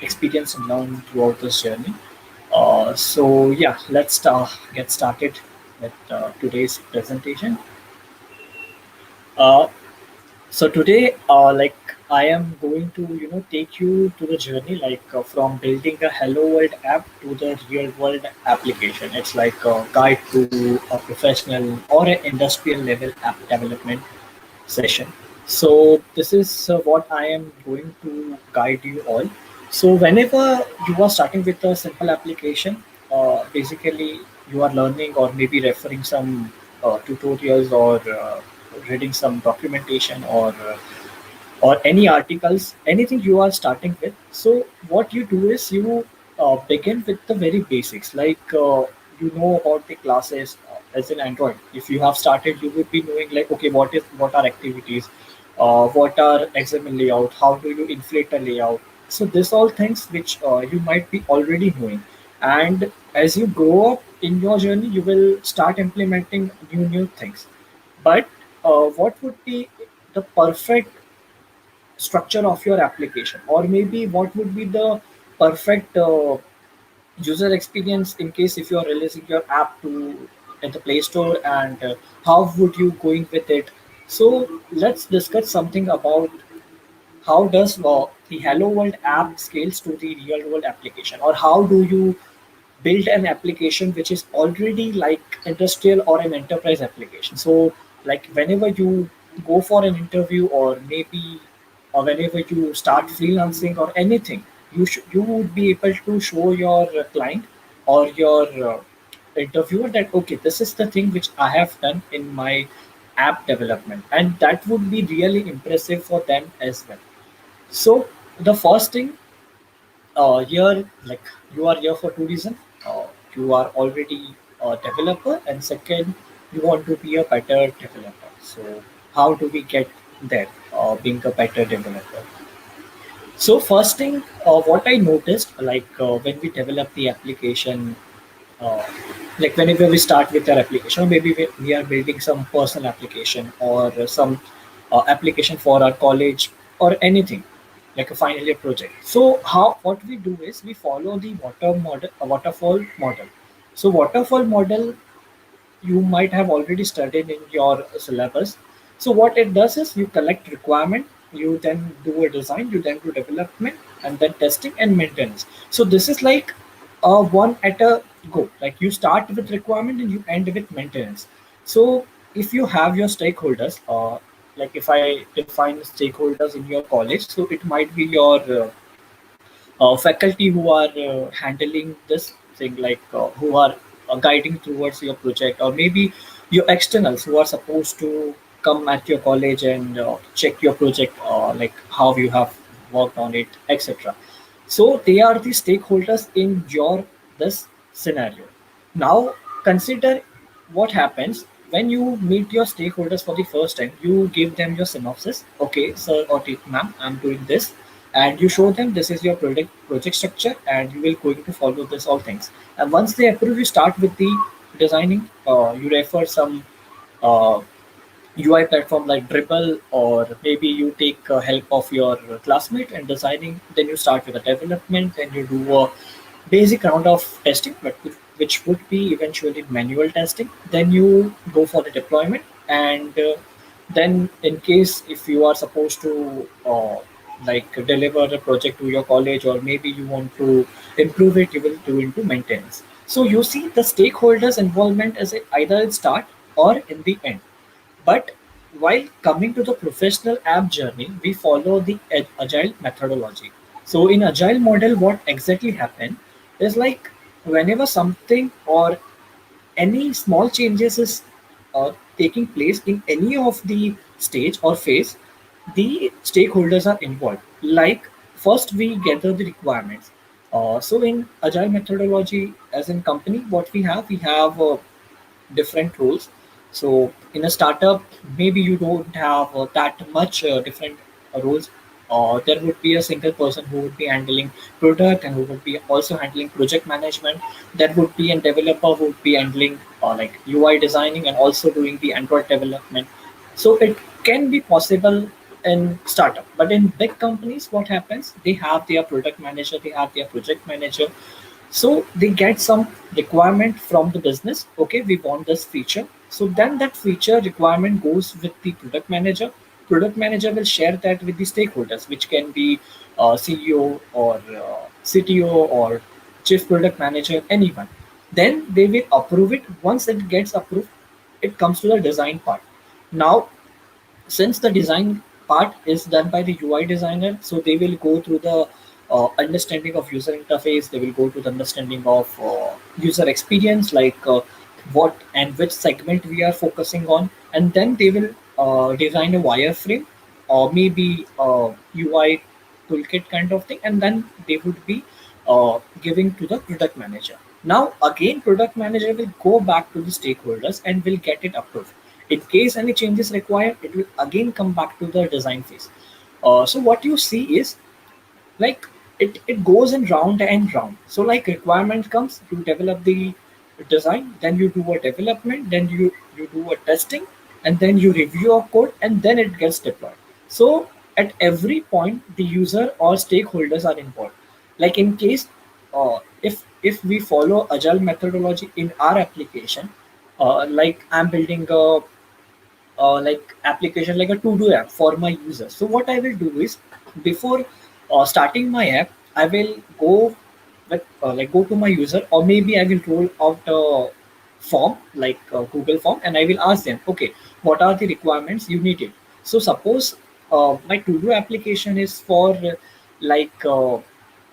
experienced and learned throughout this journey. So yeah, let's get started with today's presentation. Uh, so today, I am going to take you to the journey from building a hello world app to the real world application. It's like a guide to a professional or an industrial level app development session. So this is what I am going to guide you all. So whenever you are starting with a simple application, basically you are learning or maybe referring some tutorials or reading some documentation or any articles, anything you are starting with. So what you do is you begin with the very basics, you know about the classes as in Android. If you have started, you would be knowing like, okay, what are activities, what are XML layout, how do you inflate a layout. So this all things which you might be already knowing, and as you grow up in your journey, you will start implementing new things. But what would be the perfect structure of your application, or maybe what would be the perfect user experience in case if you are releasing your app to at the Play Store, and how would you going with it? So let's discuss something about how does the Hello World app scales to the real world application, or how do you build an application which is already like industrial or an enterprise application. So like whenever you go for an interview, or maybe or whenever you start freelancing or anything, you would be able to show your client or your interviewer that, okay, this is the thing which I have done in my app development, and that would be really impressive for them as well. So the first thing, here, like, you are here for two reasons. You are already a developer, and second, you want to be a better developer. So how do we get there, being a better developer? So first thing, what I noticed, when we develop the application, uh, like whenever we start with our application, or maybe we are building some personal application, or some application for our college or anything, like a final year project. So how what we do is we follow the waterfall model. So waterfall model, you might have already studied in your syllabus. So what it does is you collect requirement, you then do a design, you then do development, and then testing and maintenance. So this is like one at a go. Like you start with requirement and you end with maintenance. So if you have your stakeholders, like if I define stakeholders in your college, so it might be your faculty who are handling this thing, who are guiding towards your project, or maybe your externals who are supposed to come at your college and check your project, like how you have worked on it, etc. So they are the stakeholders in your this scenario. Now consider what happens when you meet your stakeholders for the first time. You give them your synopsis. Okay, sir or ma'am, I'm doing this, and you show them this is your project structure, and you will going to follow this all things. And once they approve, you start with the designing. You refer some uh, UI platform like Dribble, or maybe you take help of your classmate in designing. Then you start with the development, then you do a basic round of testing, but which would be eventually manual testing. Then you go for the deployment, and then in case if you are supposed to deliver a project to your college, or maybe you want to improve it, you will do into maintenance. So you see the stakeholders involvement as either at start or in the end. But while coming to the professional app journey, we follow the agile methodology. So in agile model, what exactly happened is like whenever something or any small changes is taking place in any of the stage or phase, the stakeholders are involved. Like first we gather the requirements. So in agile methodology, as in company, what we have different roles. So in a startup, maybe you don't have that much different roles. There would be a single person who would be handling product and who would be also handling project management. There would be a developer who would be handling like UI designing and also doing the Android development. So it can be possible in startup, but in big companies, what happens? They have their product manager, they have their project manager, so they get some requirement from the business. Okay, we want this feature. So then that feature requirement goes with the product manager. Product manager will share that with the stakeholders, which can be CEO or CTO or chief product manager, anyone. Then they will approve it. Once it gets approved, it comes to the design part. Now since the design part is done by the UI designer, so they will go through the understanding of user interface. They will go to the understanding of user experience, like what and which segment we are focusing on, and then they will design a wireframe or maybe a UI toolkit kind of thing, and then they would be giving to the product manager. Now again, product manager will go back to the stakeholders and will get it approved. In case any changes required, it will again come back to the design phase. So what you see is like it goes in round and round. So like requirement comes, you develop the design, then you do a development, then you do a testing, and then you review a code, and then it gets deployed. So at every point, the user or stakeholders are involved. Like in case if we follow agile methodology in our application, like I'm building a like application like a to-do app for my users. So what I will do is before starting my app, I will go with like go to my user, or maybe I will roll out a form like a Google form, and I will ask them, okay, what are the requirements you needed? So suppose my to-do application is for like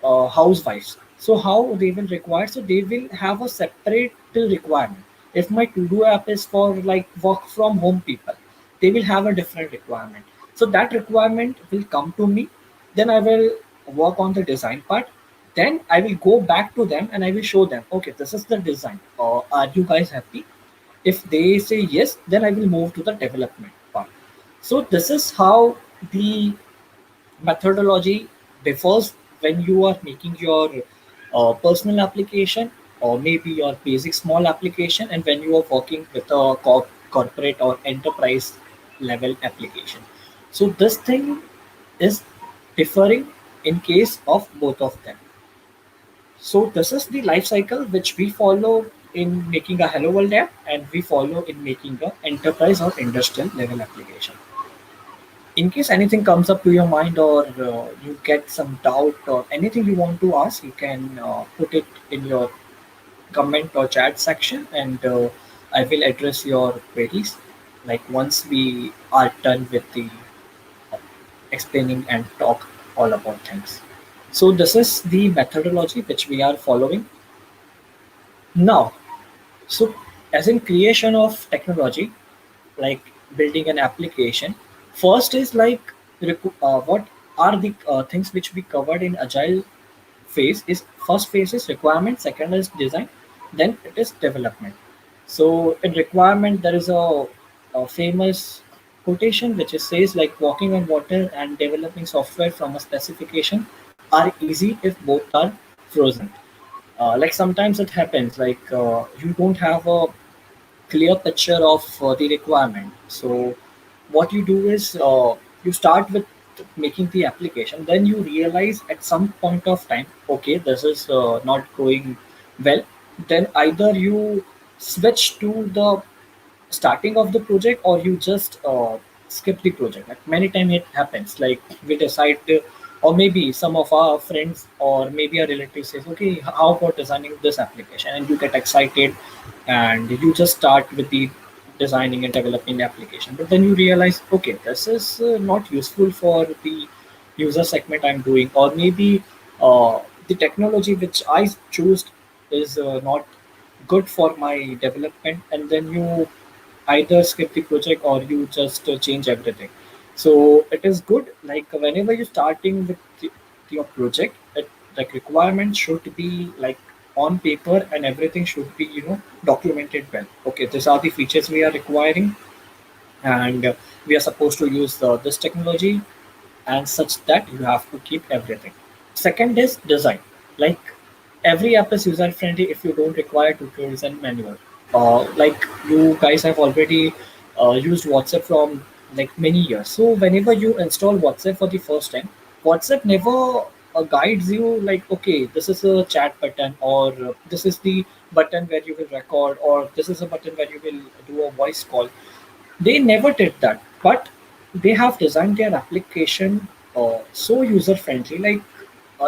housewives. So how they will require? So they will have a separate requirement. If my to-do app is for like work from home people, they will have a different requirement. So that requirement will come to me. Then I will work on the design part. Then I will go back to them and I will show them, okay, this is the design. Are you guys happy? If they say yes, then I will move to the development part. So this is how the methodology differs when you are making your personal application or maybe your basic small application, and when you are working with a corporate or enterprise level application. So this thing is differing in case of both of them. So this is the life cycle which we follow in making a hello world app, and we follow in making a enterprise or industrial level application. In case anything comes up to your mind, or you get some doubt or anything you want to ask, you can put it in your comment or chat section, and I will address your queries like once we are done with the explaining and talk all about things. So this is the methodology which we are following now. So as in creation of technology, like building an application, first is like what are the things which we covered in agile phase. Is first phase is requirement, second is design, then it is development. So in requirement there is a famous quotation which is says like walking on water and developing software from a specification are easy if both are frozen. Like sometimes it happens like you don't have a clear picture of the requirement. So what you do is you start with making the application, then you realize at some point of time, okay, this is not going well. Then either you switch to the starting of the project, or you just skip the project. Like many times it happens like we decide or maybe some of our friends or maybe a relative says, okay, how about designing this application, and you get excited and you just start with the designing and developing the application, but then you realize, okay, this is not useful for the user segment I'm doing, or maybe the technology which I choose is not good for my development, and then you either skip the project or you just change everything. So it is good, like whenever you're starting with your project, like requirements should be like on paper and everything should be documented well. Okay, these are the features we are requiring, and we are supposed to use this technology and such that you have to keep everything. Second is design. Like every app is user friendly if you don't require tutorials and manual. Like you guys have already used WhatsApp from like many years. So whenever you install WhatsApp for the first time, WhatsApp never guides you like, okay, this is a chat button, or this is the button where you will record, or this is a button where you will do a voice call. They never did that, but they have designed their application so user friendly. Like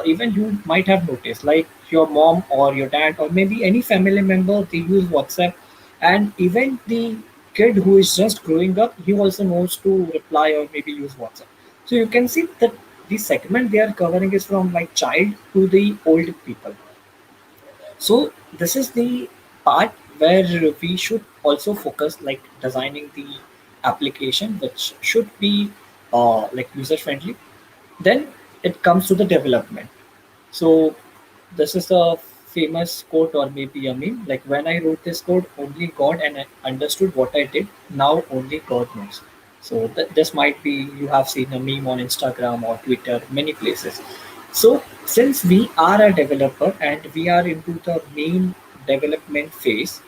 even you might have noticed, like your mom or your dad or maybe any family member, they use WhatsApp, and even the kid who is just growing up, he also knows to reply or maybe use WhatsApp. So you can see that the segment they are covering is from like child to the old people. So this is the part where we should also focus, like designing the application, which should be like user friendly. Then it comes to the development. So this is a famous quote or maybe a meme. Like when I wrote this code, only God and I understood what I did. Now only God knows. So this might be, you have seen a meme on Instagram or Twitter, many places. So since we are a developer and we are into the main development phase,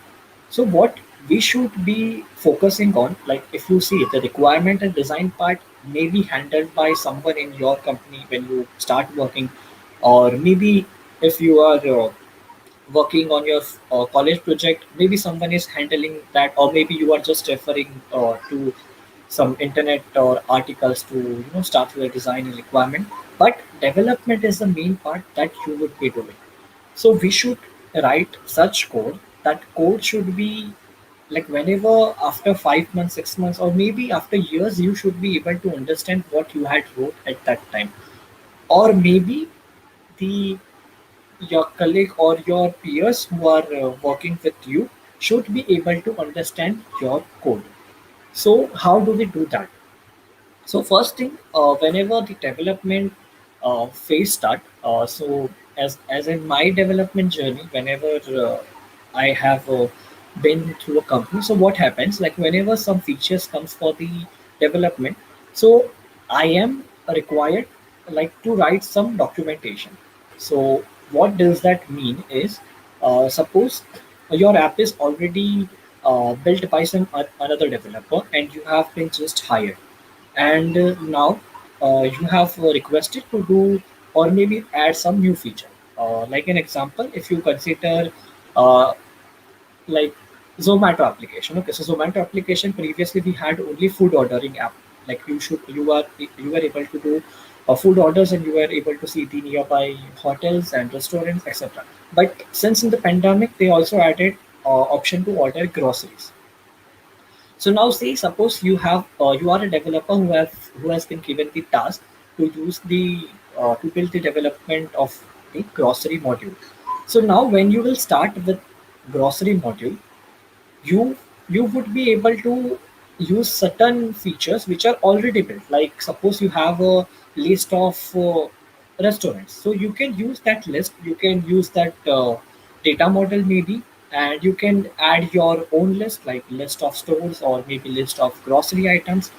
so what we should be focusing on, like if you see the requirement and design part may be handled by someone in your company when you start working, or maybe if you are working on your college project, maybe someone is handling that, or maybe you are just referring to some internet or articles to start your design and requirement. But development is the main part that you would be doing. So we should write such code. That code should be like whenever after 5 months, 6 months, or maybe after years, you should be able to understand what you had wrote at that time. Or maybe the your colleague or your peers who are working with you should be able to understand your code. So how do we do that? So first thing, whenever the development phase start, so as in my development journey, whenever I have been through a company, so what happens? Like whenever some features comes for the development, so I am required like to write some documentation. So what does that mean is, suppose your app is already built by some another developer, and you have been just hired, and now you have requested to do or maybe add some new feature. Like an example, if you consider uh, like Zomato application. Okay, so Zomato application, previously we had only food ordering app. Like you were able to do food orders, and you were able to see the nearby hotels and restaurants, etc. But since in the pandemic, they also added option to order groceries. So now, say suppose you are a developer who has been given the task to use the to build the development of the grocery module. So now, when you will start with grocery module, you you would be able to use certain features which are already built. Like suppose you have a list of restaurants, so you can use that list, you can use that data model maybe, and you can add your own list, like list of stores or maybe list of grocery items.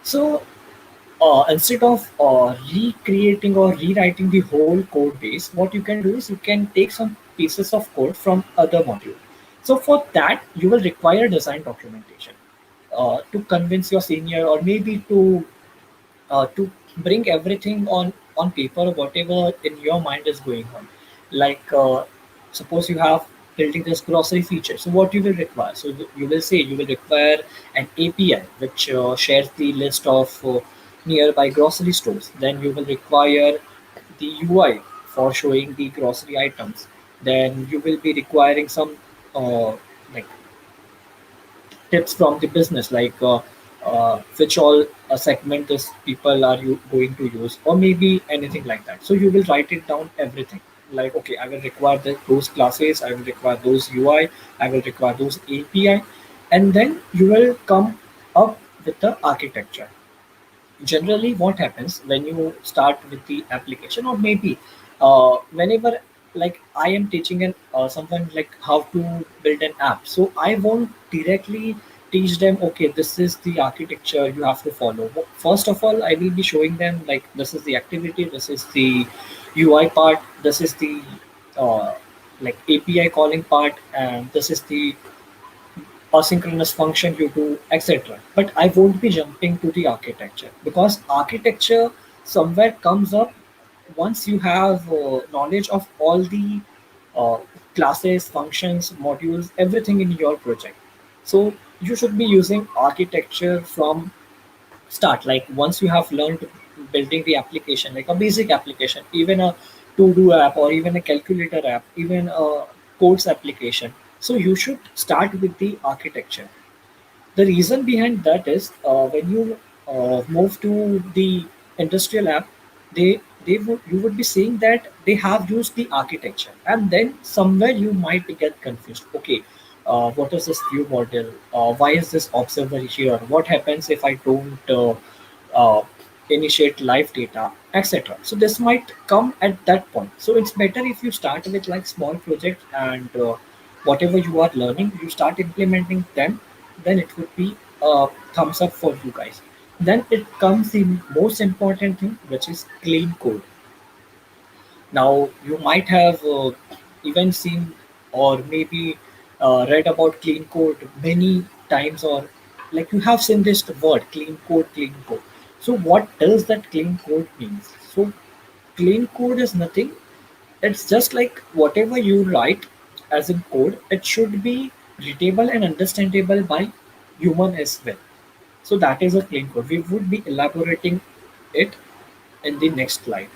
So instead of recreating or rewriting the whole code base, what you can do is you can take some pieces of code from other module. So for that, you will require design documentation to convince your senior, or maybe to bring everything on paper, whatever in your mind is going on. Like suppose you have building this grocery feature, so what you will require, so you will say you will require an API which shares the list of nearby grocery stores. Then you will require the UI for showing the grocery items. Then you will be requiring some like tips from the business, like which all segment this people are you going to use, or maybe anything like that. So you will write it down everything, like okay, I will require those classes, I will require those UI, I will require those API, and then you will come up with the architecture. Generally what happens when you start with the application, or maybe whenever, like I am teaching an someone like how to build an app, so I won't directly teach them, okay, this is the architecture you have to follow. First of all, I will be showing them like this is the activity, this is the UI part, this is the uh, like API calling part, and this is the asynchronous function you do, etc. But I won't be jumping to the architecture, because architecture somewhere comes up once you have knowledge of all the uh, classes, functions, modules, everything in your project. So you should be using architecture from start. Like once you have learned building the application, like a basic application, even a to-do app or even a calculator app, even a codes application. So you should start with the architecture. The reason behind that is when you move to the industrial app, you would be seeing that they have used the architecture, and then somewhere you might get confused. Okay, what is this view model? Why is this observer here? What happens if I don't uh, initiate live data, etc. So this might come at that point. So it's better if you start with like small projects, and whatever you are learning, you start implementing them. Then it would be a thumbs up for you guys. Then it comes the most important thing, which is clean code. Now you might have even seen or maybe read about clean code many times, or like you have seen this word clean code, clean code. So what does that clean code means? So clean code is nothing. It's just like whatever you write as in code, it should be readable and understandable by human as well. So that is a clean code. We would be elaborating it in the next slide.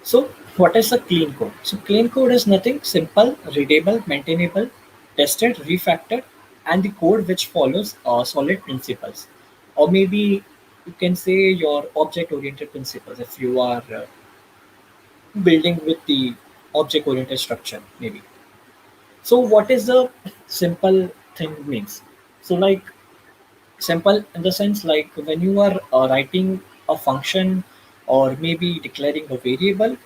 So what is a clean code? So clean code is nothing, simple, readable, maintainable, tested, refactored, and the code which follows solid principles. Or maybe you can say your object-oriented principles if you are building with the object-oriented structure, maybe. So what is the simple thing means? So like simple in the sense like when you are writing a function or maybe declaring a variable,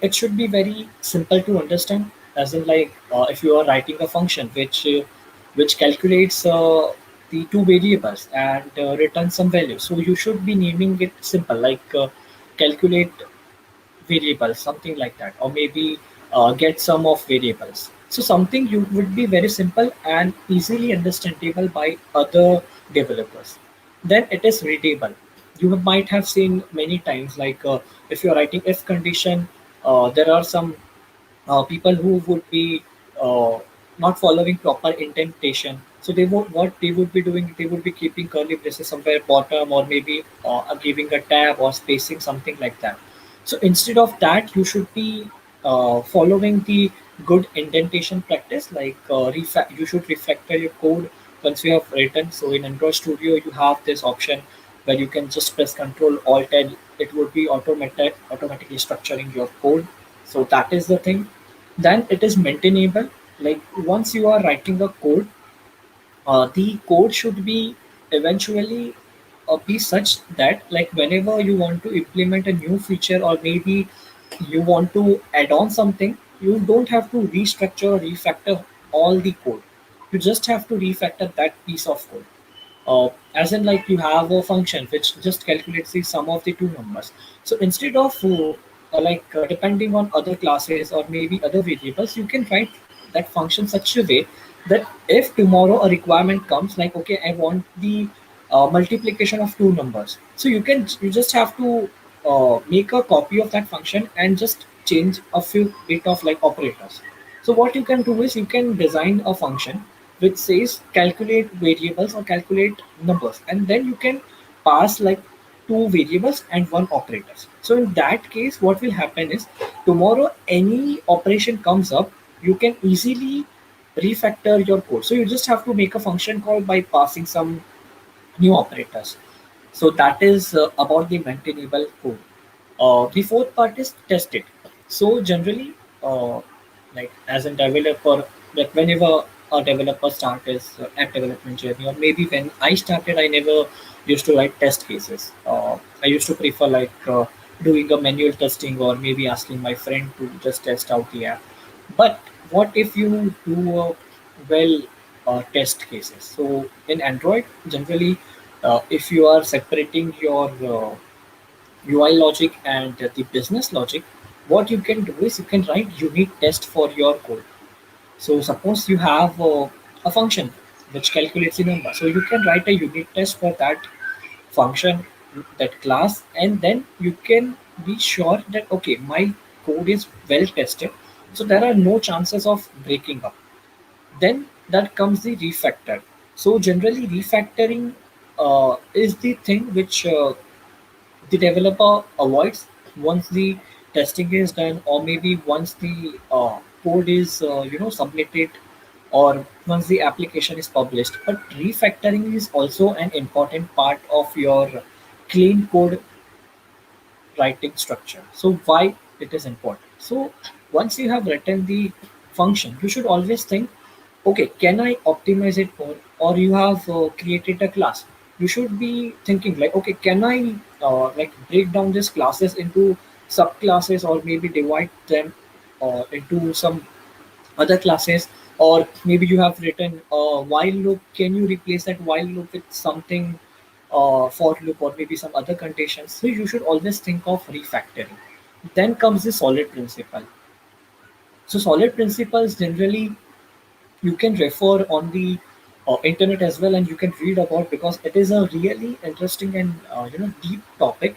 it should be very simple to understand. As in like if you are writing a function which calculates the two variables and returns some value, so you should be naming it simple, like calculate variables, something like that, or maybe get sum of variables. So something you would be very simple and easily understandable by other developers. Then it is readable. You might have seen many times, like if you're writing if condition, there are some people who would be uh, not following proper indentation. So they would what they would be doing, they would be keeping curly braces somewhere bottom, or maybe giving a tab or spacing, something like that. So instead of that, you should be following the good indentation practice, like you should refactor your code once you have written. So in Android Studio, you have this option where you can just press Control Alt and it would be automatically structuring your code. So that is the thing. Then it is maintainable. Like once you are writing a code, the code should be eventually be such that like whenever you want to implement a new feature or maybe you want to add on something, you don't have to restructure or refactor all the code. You just have to refactor that piece of code. As in like you have a function which just calculates the sum of the two numbers. So instead of depending on other classes or maybe other variables, you can write that function such a way that if tomorrow a requirement comes, like okay, I want the multiplication of two numbers, so you just have to make a copy of that function and just change a few bit of like operators. So what you can do is you can design a function which says calculate variables or calculate numbers, and then you can pass like two variables and one operators. So in that case, what will happen is tomorrow any operation comes up, you can easily refactor your code. So you just have to make a function call by passing some new operators. So that is about the maintainable code. The fourth part is tested. So generally, like as a developer, like whenever a developer start his app development journey, or maybe when I started, I never used to write test cases. I used to prefer doing a manual testing, or maybe asking my friend to just test out the app. But what if you do a well test cases? So in Android, generally, if you are separating your UI logic and the business logic, what you can do is you can write unit test for your code. So suppose you have a function which calculates the number. So you can write a unit test for that function, that class, and then you can be sure that okay, my code is well tested. So there are no chances of breaking up. Then that comes the refactor. So generally refactoring is the thing which the developer avoids once the testing is done, or maybe once the code is submitted, or once the application is published. But refactoring is also an important part of your clean code writing structure. So why it is important? So once you have written the function, you should always think, okay, can I optimize it more? Or you have created a class, you should be thinking like, okay, can I break down these classes into subclasses, or maybe divide them into some other classes? Or maybe you have written a while loop, can you replace that while loop with something for loop, or maybe some other conditions? So you should always think of refactoring. Then comes the solid principle. So solid principles generally you can refer on the internet as well, and you can read about, because it is a really interesting and deep topic.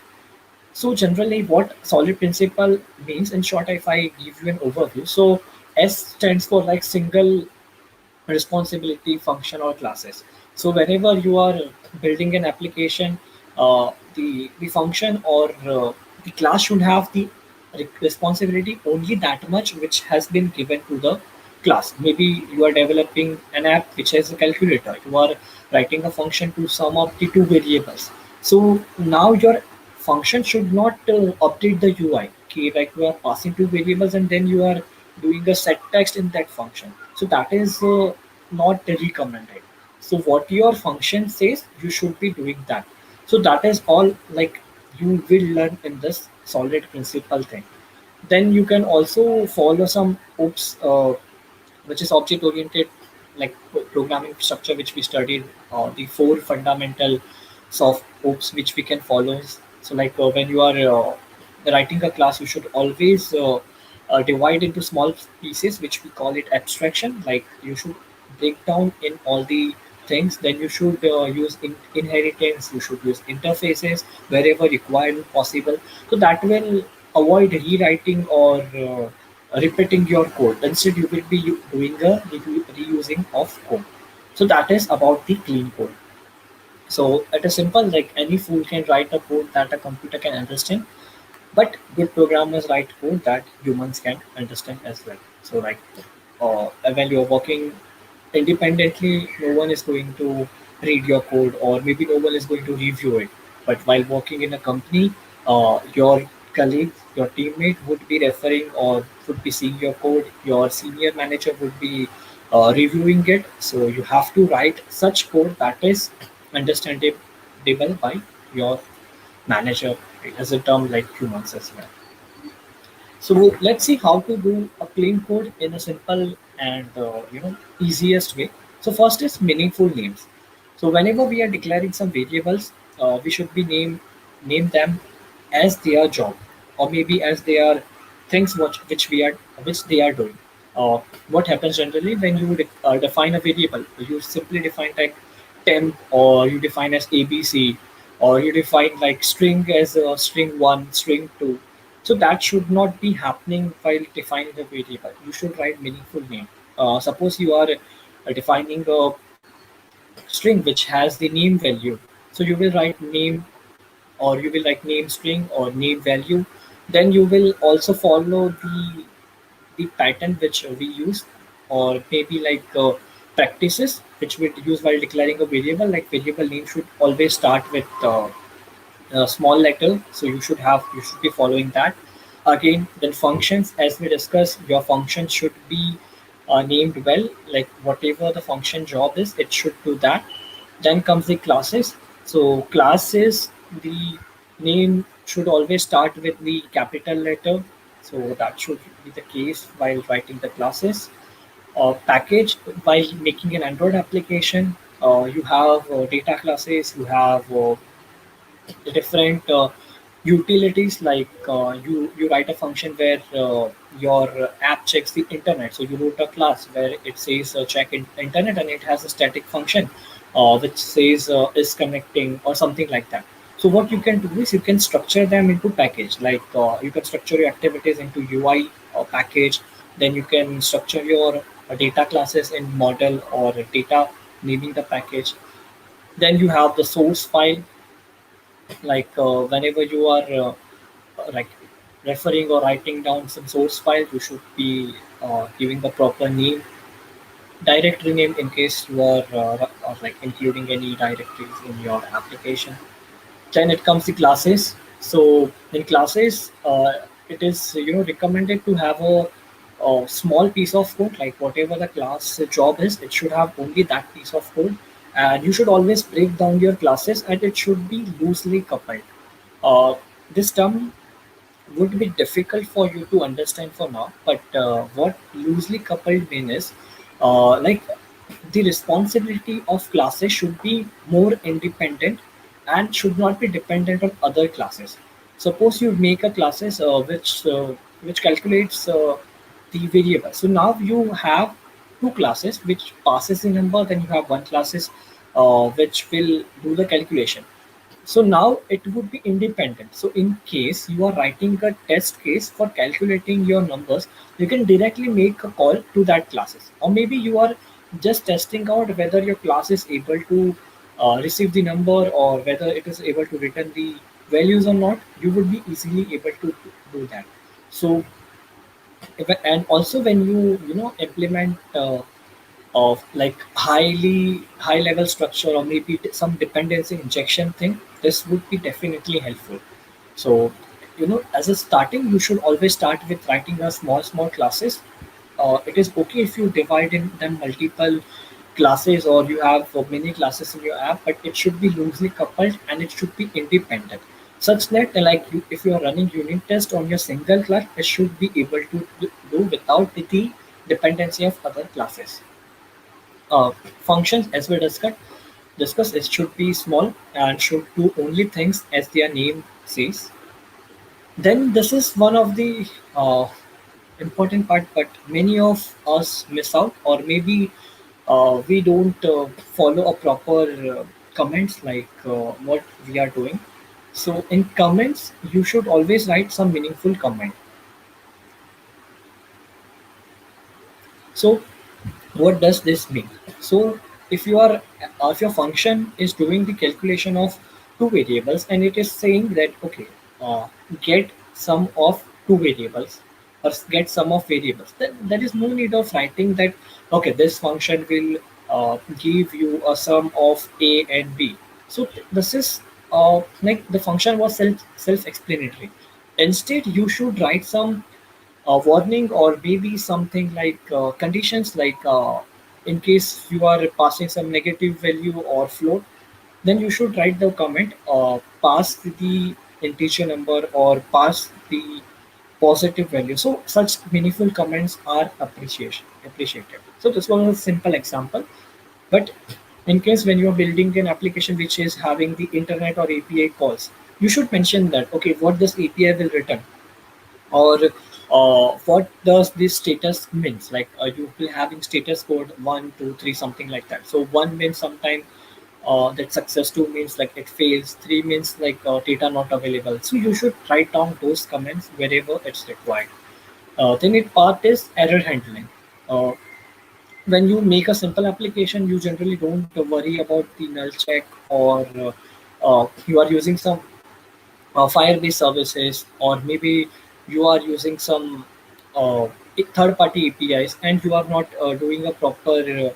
So generally what solid principle means, in short, if I give you an overview, so S stands for like single responsibility function or classes. So whenever you are building an application, the function or the class should have the responsibility only that much which has been given to the class. Maybe you are developing an app which has a calculator, you are writing a function to sum up the two variables. So now your function should not update the UI. Okay, like you are passing two variables and then you are doing a set text in that function. So that is not recommended. So what your function says, you should be doing that. So that is all like you will learn in this solid principle thing. Then you can also follow some OOPS, which is object oriented like programming structure, which we studied, the four fundamental soft OOPS which we can follow. So like when you are writing a class, you should always divide into small pieces, which we call it abstraction. Like you should break down in all the things. Then you should use inheritance, you should use interfaces wherever required and possible. So that will avoid rewriting or repeating your code. Instead, you will be doing a reusing of code. So that is about the clean code. So it is simple, like any fool can write a code that a computer can understand, but good programmers write code that humans can understand as well. So like when you're working independently, no one is going to read your code, or maybe no one is going to review it. But while working in a company, your colleague, your teammate would be referring or would be seeing your code. Your senior manager would be reviewing it. So you have to write such code that is understandable by your manager, right, as a term like humans as well. So let's see how to do a clean code in a simple and easiest way. So first is meaningful names. So whenever we are declaring some variables, we should be name them as their job, or maybe as their things which they are doing. What happens generally when you define a variable? You simply define like temp, or you define as ABC, or you define like string as string one, string two. So that should not be happening while defining the variable. You should write meaningful name. Suppose you are defining a string which has the name value. So you will write name, or you will like name string or name value. Then you will also follow the pattern which we use, or maybe like practices which we use while declaring a variable. Like variable name should always start with a small letter, so you should be following that. Again, then functions, as we discussed, your function should be named well, like whatever the function job is, it should do that. Then comes the classes. So classes, the name should always start with the capital letter. So that should be the case while writing the classes. Package, while making an Android application, you have data classes, you have the different utilities, like you write a function where your app checks the internet. So you wrote a class where it says check internet, and it has a static function which says is connecting or something like that. So what you can do is you can structure them into package, like you can structure your activities into UI or package. Then you can structure your data classes in model or data, naming the package. Then you have the source file, like whenever you are like referring or writing down some source file, you should be giving the proper name, directory name, in case you are or like including any directories in your application. Then it comes the classes. So in classes, it is recommended to have a small piece of code, like whatever the class job is, it should have only that piece of code. And you should always break down your classes, and it should be loosely coupled. This term would be difficult for you to understand for now, but what loosely coupled mean is like the responsibility of classes should be more independent and should not be dependent on other classes. Suppose you make a classes which calculates the variable. So now you have two classes which passes the number, then you have one classes which will do the calculation. So now it would be independent. So in case you are writing a test case for calculating your numbers, you can directly make a call to that classes. Or maybe you are just testing out whether your class is able to receive the number, or whether it is able to return the values or not. You would be easily able to do that. So and also when you implement of like high level structure, or maybe some dependency injection thing, this would be definitely helpful. So as a starting, you should always start with writing a small classes. It is okay if you divide in them multiple classes, or you have many classes in your app, but it should be loosely coupled and it should be independent, such that if you are running unit test on your single class, it should be able to do without the dependency of other classes. Functions, as we discussed, it should be small and should do only things as their name says. Then this is one of the important part, but many of us miss out, or maybe we don't follow a proper comments, like what we are doing. So in comments, you should always write some meaningful comment. So what does this mean? So if your function is doing the calculation of two variables, and it is saying that, okay, get sum of two variables, or get sum of variables, then there is no need of writing that, okay, this function will give you a sum of a and b. So this is like the function was self explanatory. Instead, you should write some warning, or maybe something like conditions, like in case you are passing some negative value or float, then you should write the comment, pass the integer number or pass the positive value. So such meaningful comments are appreciated. So this was a simple example, but in case when you are building an application which is having the internet or API calls, you should mention that, okay, what this API will return, or what does this status means, like you will having status code 1 2 3, something like that. So 1 means sometime that success, 2 means like it fails, 3 means like data not available. So you should write down those comments wherever it's required. Then it part is error handling. When you make a simple application, you generally don't worry about the null check, or you are using some Firebase services, or maybe you are using some third-party APIs, and you are not doing a proper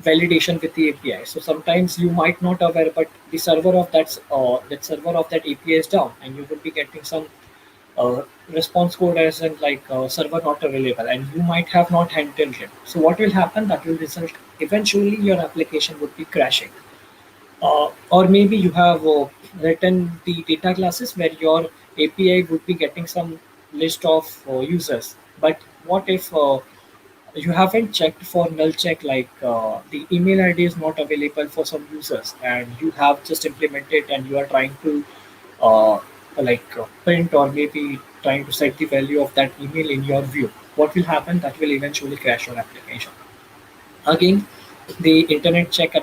validation with the API. So sometimes you might not aware, but the server of that API is down, and you will be getting some uh, response code as in like server not available, and you might have not handled it. So what will happen? That will result eventually your application would be crashing. Or maybe you have written the data classes where your API would be getting some list of users. But what if you haven't checked for null check, like the email ID is not available for some users, and you have just implemented and you are trying to uh, print or maybe trying to set the value of that email in your view? What will happen? That will eventually crash your application. Again, the internet check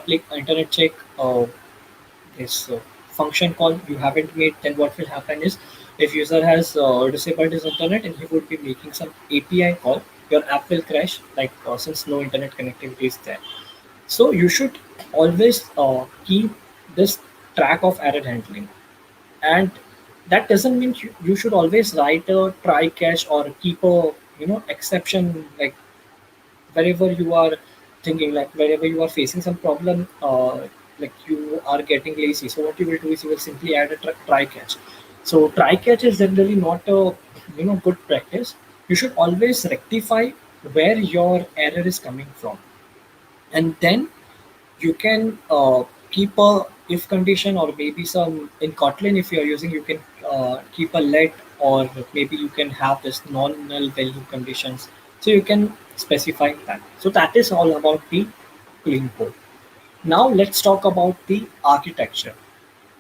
this function call you haven't made, then what will happen is, if user has disabled his internet and he would be making some API call, your app will crash, since no internet connectivity is there. So you should always keep this track of error handling, and that doesn't mean you should always write a try catch or keep a exception, like wherever you are thinking, like wherever you are facing some problem, like you are getting lazy. So what you will do is you will simply add a try catch. So try catch is generally not a good practice. You should always rectify where your error is coming from, and then you can keep a if condition, or maybe some in Kotlin, if you are using, you can keep a let, or maybe you can have this non-null value conditions. So you can specify that. So that is all about the clean code. Now let's talk about the architecture.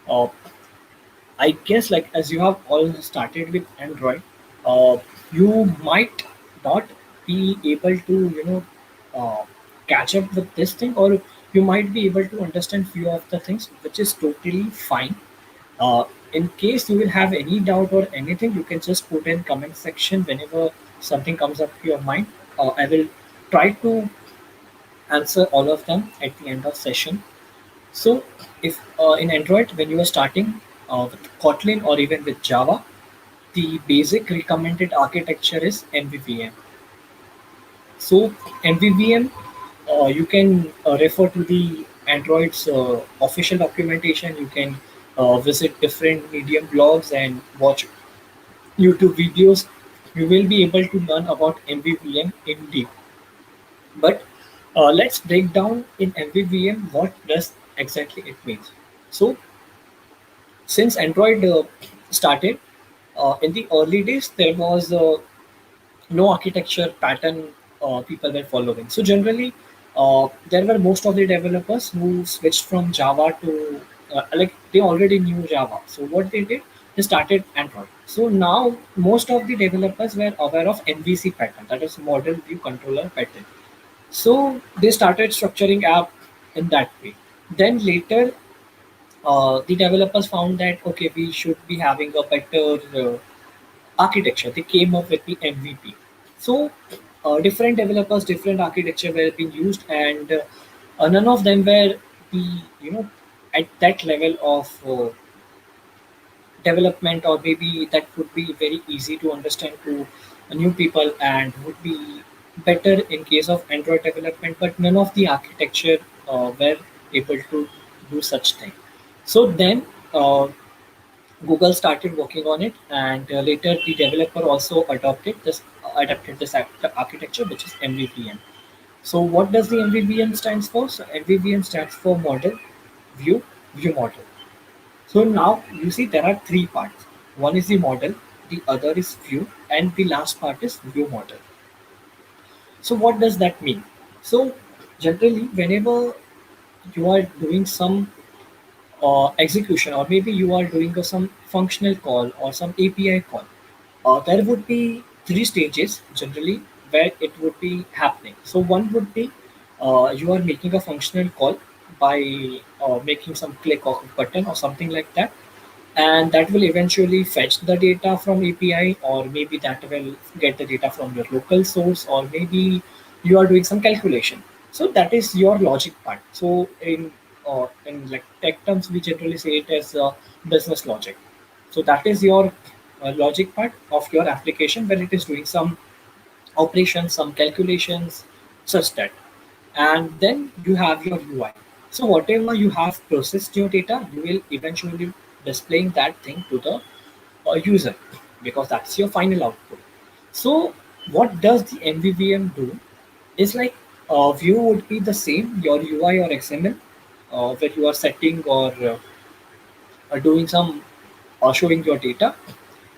uh, I guess, like, as you have all started with Android, uh, you might not be able to, uh, catch up with this thing, or you might be able to understand few of the things, which is totally fine. In case you will have any doubt or anything, you can just put in comment section whenever something comes up to your mind. I will try to answer all of them at the end of session. So, if in Android, when you are starting with Kotlin or even with Java, the basic recommended architecture is MVVM. So, MVVM, you can refer to the Android's official documentation. You can visit different Medium blogs and watch YouTube videos. You will be able to learn about MVVM in deep. But let's break down in MVVM what does exactly it means. So, since Android started in the early days, there was no architecture pattern people were following. So generally, there were most of the developers who switched from Java to they already knew Java. So what they did, they started Android. So now most of the developers were aware of MVC pattern, that is Model View Controller pattern. So they started structuring app in that way. Then later, the developers found that okay, we should be having a better architecture. They came up with the MVP. So different developers, different architecture were being used, and none of them were the at that level of development, or maybe that would be very easy to understand to new people and would be better in case of Android development. But none of the architecture were able to do such thing. So then Google started working on it, and later the developer also adapted this architecture, which is MVVM. So what does the MVVM stands for? So MVVM stands for Model View View Model. So now you see there are three parts. One is the model, the other is view, and the last part is view model. So what does that mean? So generally, whenever you are doing some execution, or maybe you are doing some functional call or some API call, there would be three stages generally where it would be happening. So one would be you are making a functional call by making some click of a button or something like that, and that will eventually fetch the data from API, or maybe that will get the data from your local source, or maybe you are doing some calculation. So that is your logic part. So in like tech terms, we generally say it as business logic. So that is your logic part of your application, where it is doing some operations, some calculations, such that. And then you have your UI. So whatever you have processed your data, you will eventually displaying that thing to the user. because that's your final output. So what does the MVVM do? Is like view would be the same, your UI or XML, where you are setting or doing some or showing your data,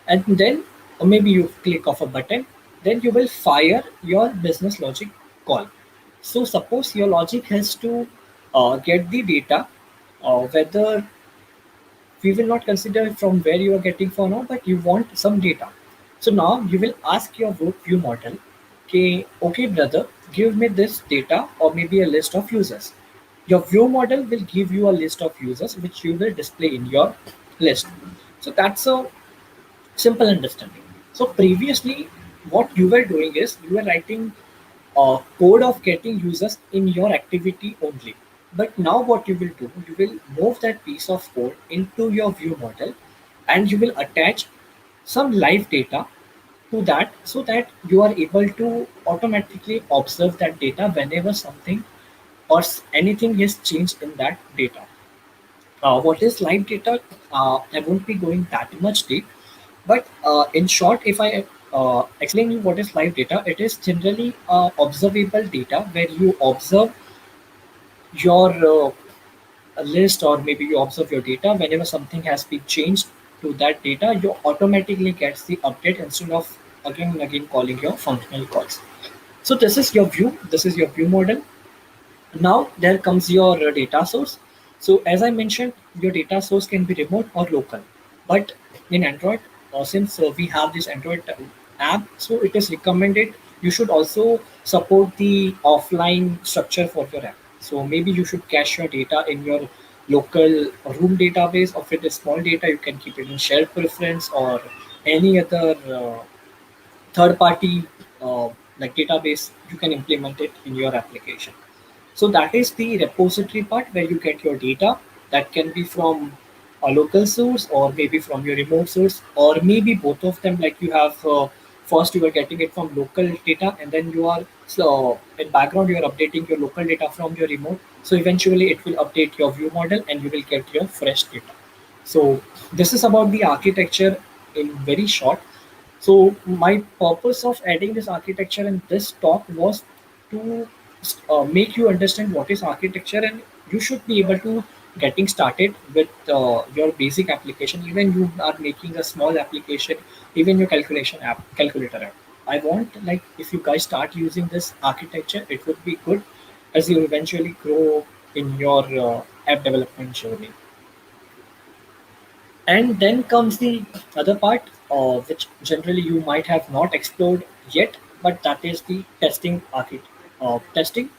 and then maybe you click off a button, then you will fire your business logic call. So suppose your logic has to get the data, whether we will not consider from where you are getting for now, but you want some data. So now you will ask your view model, okay, brother, give me this data or maybe a list of users. Your view model will give you a list of users which you will display in your list. So that's a simple understanding. So previously, what you were doing is you were writing a code of getting users in your activity only. But now what you will do, you will move that piece of code into your view model, and you will attach some live data to that, so that you are able to automatically observe that data whenever something or anything is changed in that data. What is live data? I won't be going that much deep, but in short, if I explain you what is live data, it is generally observable data where you observe your list, or maybe you observe your data. Whenever something has been changed to that data, you automatically gets the update instead of again and again calling your functional calls. So this is your view. This is your view model. Now there comes your data source. So as I mentioned, your data source can be remote or local. But in Android, since we have this Android app, so it is recommended you should also support the offline structure for your app. So maybe you should cache your data in your local room database, or if it is small data, you can keep it in shared preference or any other third party like database. You can implement it in your application. So that is the repository part where you get your data. That can be from a local source or maybe from your remote source, or maybe both of them. Like you have first you are getting it from local data, and then you are, so in background you are updating your local data from your remote. So eventually it will update your view model and you will get your fresh data. So this is about the architecture in very short. So my purpose of adding this architecture in this talk was to make you understand what is architecture, and you should be able to getting started with your basic application. Even you are making a small application, even your calculator app. I want, like, if you guys start using this architecture, it would be good as you eventually grow in your app development journey. And then comes the other part, which generally you might have not explored yet, but that is the testing testing.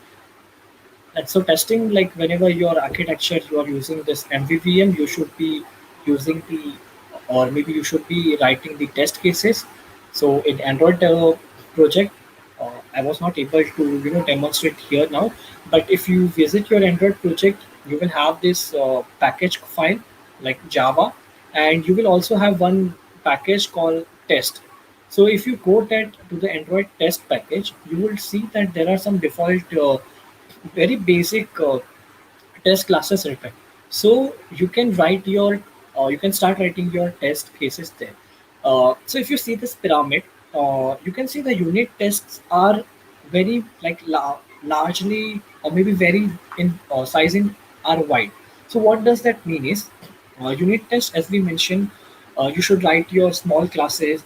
And so testing, like whenever your architecture you are using this MVVM, you should be using the, or maybe you should be writing the test cases. So in Android project, I was not able to demonstrate here now, but if you visit your Android project, you will have this package file like Java, and you will also have one package called test. So if you go that to the Android test package, you will see that there are some default very basic test classes written. So you can write your, you can start writing your test cases there. So if you see this pyramid, you can see the unit tests are very like largely, or maybe very in sizing are wide. So what does that mean is, unit test, as we mentioned, you should write your small classes,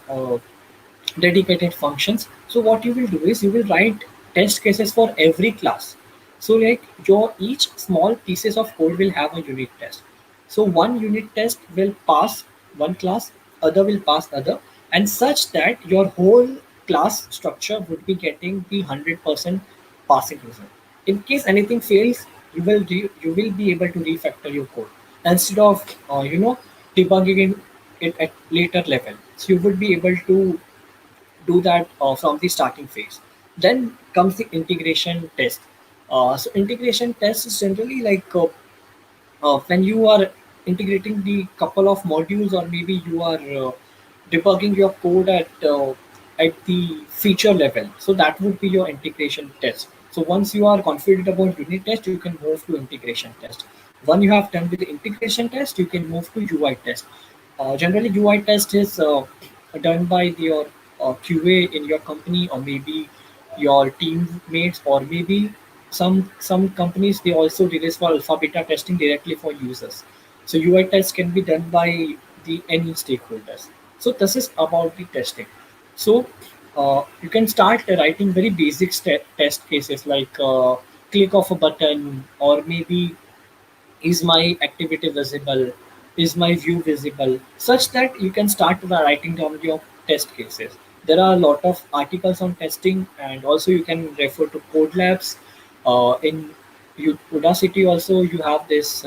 dedicated functions. So what you will do is you will write test cases for every class. So like your each small pieces of code will have a unit test. So one unit test will pass one class, other will pass other, and such that your whole class structure would be getting the 100% passing result. In case anything fails, you will be able to refactor your code instead of debugging it at later level. So you would be able to do that from the starting phase. Then comes the integration test. So integration test is generally like when you are integrating the couple of modules, or maybe you are debugging your code at the feature level. So that would be your integration test. So once you are confident about unit test, you can move to integration test. When you have done with the integration test, you can move to UI test. Generally, UI test is done by your QA in your company, or maybe your teammates, or maybe some companies they also release for alpha beta testing directly for users. So UI tests can be done by the any stakeholders. So this is about the testing. So you can start writing very basic test cases like click of a button, or maybe is my activity visible, is my view visible, such that you can start by writing down your test cases. There are a lot of articles on testing, and also you can refer to code labs. In Udacity also you have this